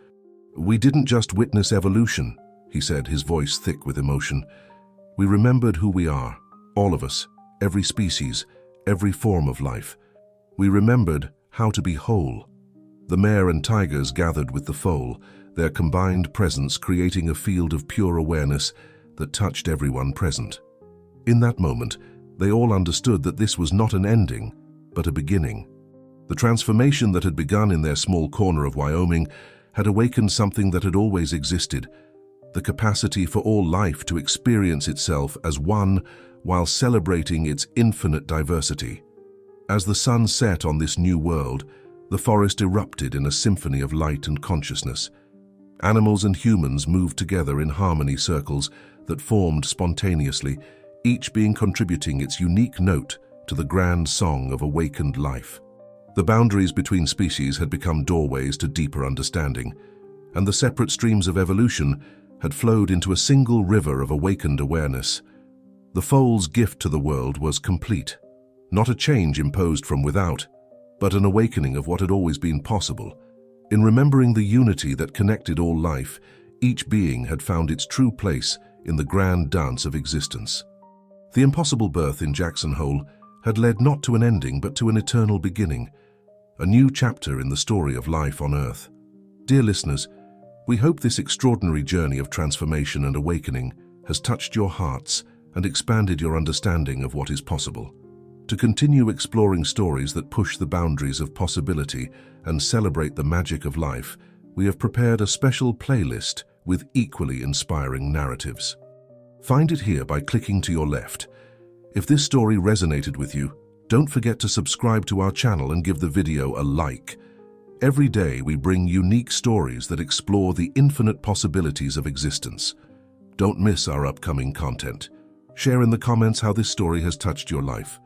"We didn't just witness evolution," he said, his voice thick with emotion. "We remembered who we are, all of us, every species, every form of life. We remembered how to be whole." The mare and tigers gathered with the foal, their combined presence creating a field of pure awareness that touched everyone present. In that moment, they all understood that this was not an ending, but a beginning. The transformation that had begun in their small corner of Wyoming had awakened something that had always existed, the capacity for all life to experience itself as one while celebrating its infinite diversity. As the sun set on this new world, the forest erupted in a symphony of light and consciousness. Animals and humans moved together in harmony circles that formed spontaneously, each being contributing its unique note to the grand song of awakened life. The boundaries between species had become doorways to deeper understanding, and the separate streams of evolution had flowed into a single river of awakened awareness. The foal's gift to the world was complete, not a change imposed from without, but an awakening of what had always been possible. In remembering the unity that connected all life, each being had found its true place in the grand dance of existence. The impossible birth in Jackson Hole had led not to an ending but to an eternal beginning, a new chapter in the story of life on Earth. Dear listeners, we hope this extraordinary journey of transformation and awakening has touched your hearts and expanded your understanding of what is possible. To continue exploring stories that push the boundaries of possibility and celebrate the magic of life, we have prepared a special playlist with equally inspiring narratives. Find it here by clicking to your left. If this story resonated with you, don't forget to subscribe to our channel and give the video a like. Every day we bring unique stories that explore the infinite possibilities of existence. Don't miss our upcoming content. Share in the comments how this story has touched your life.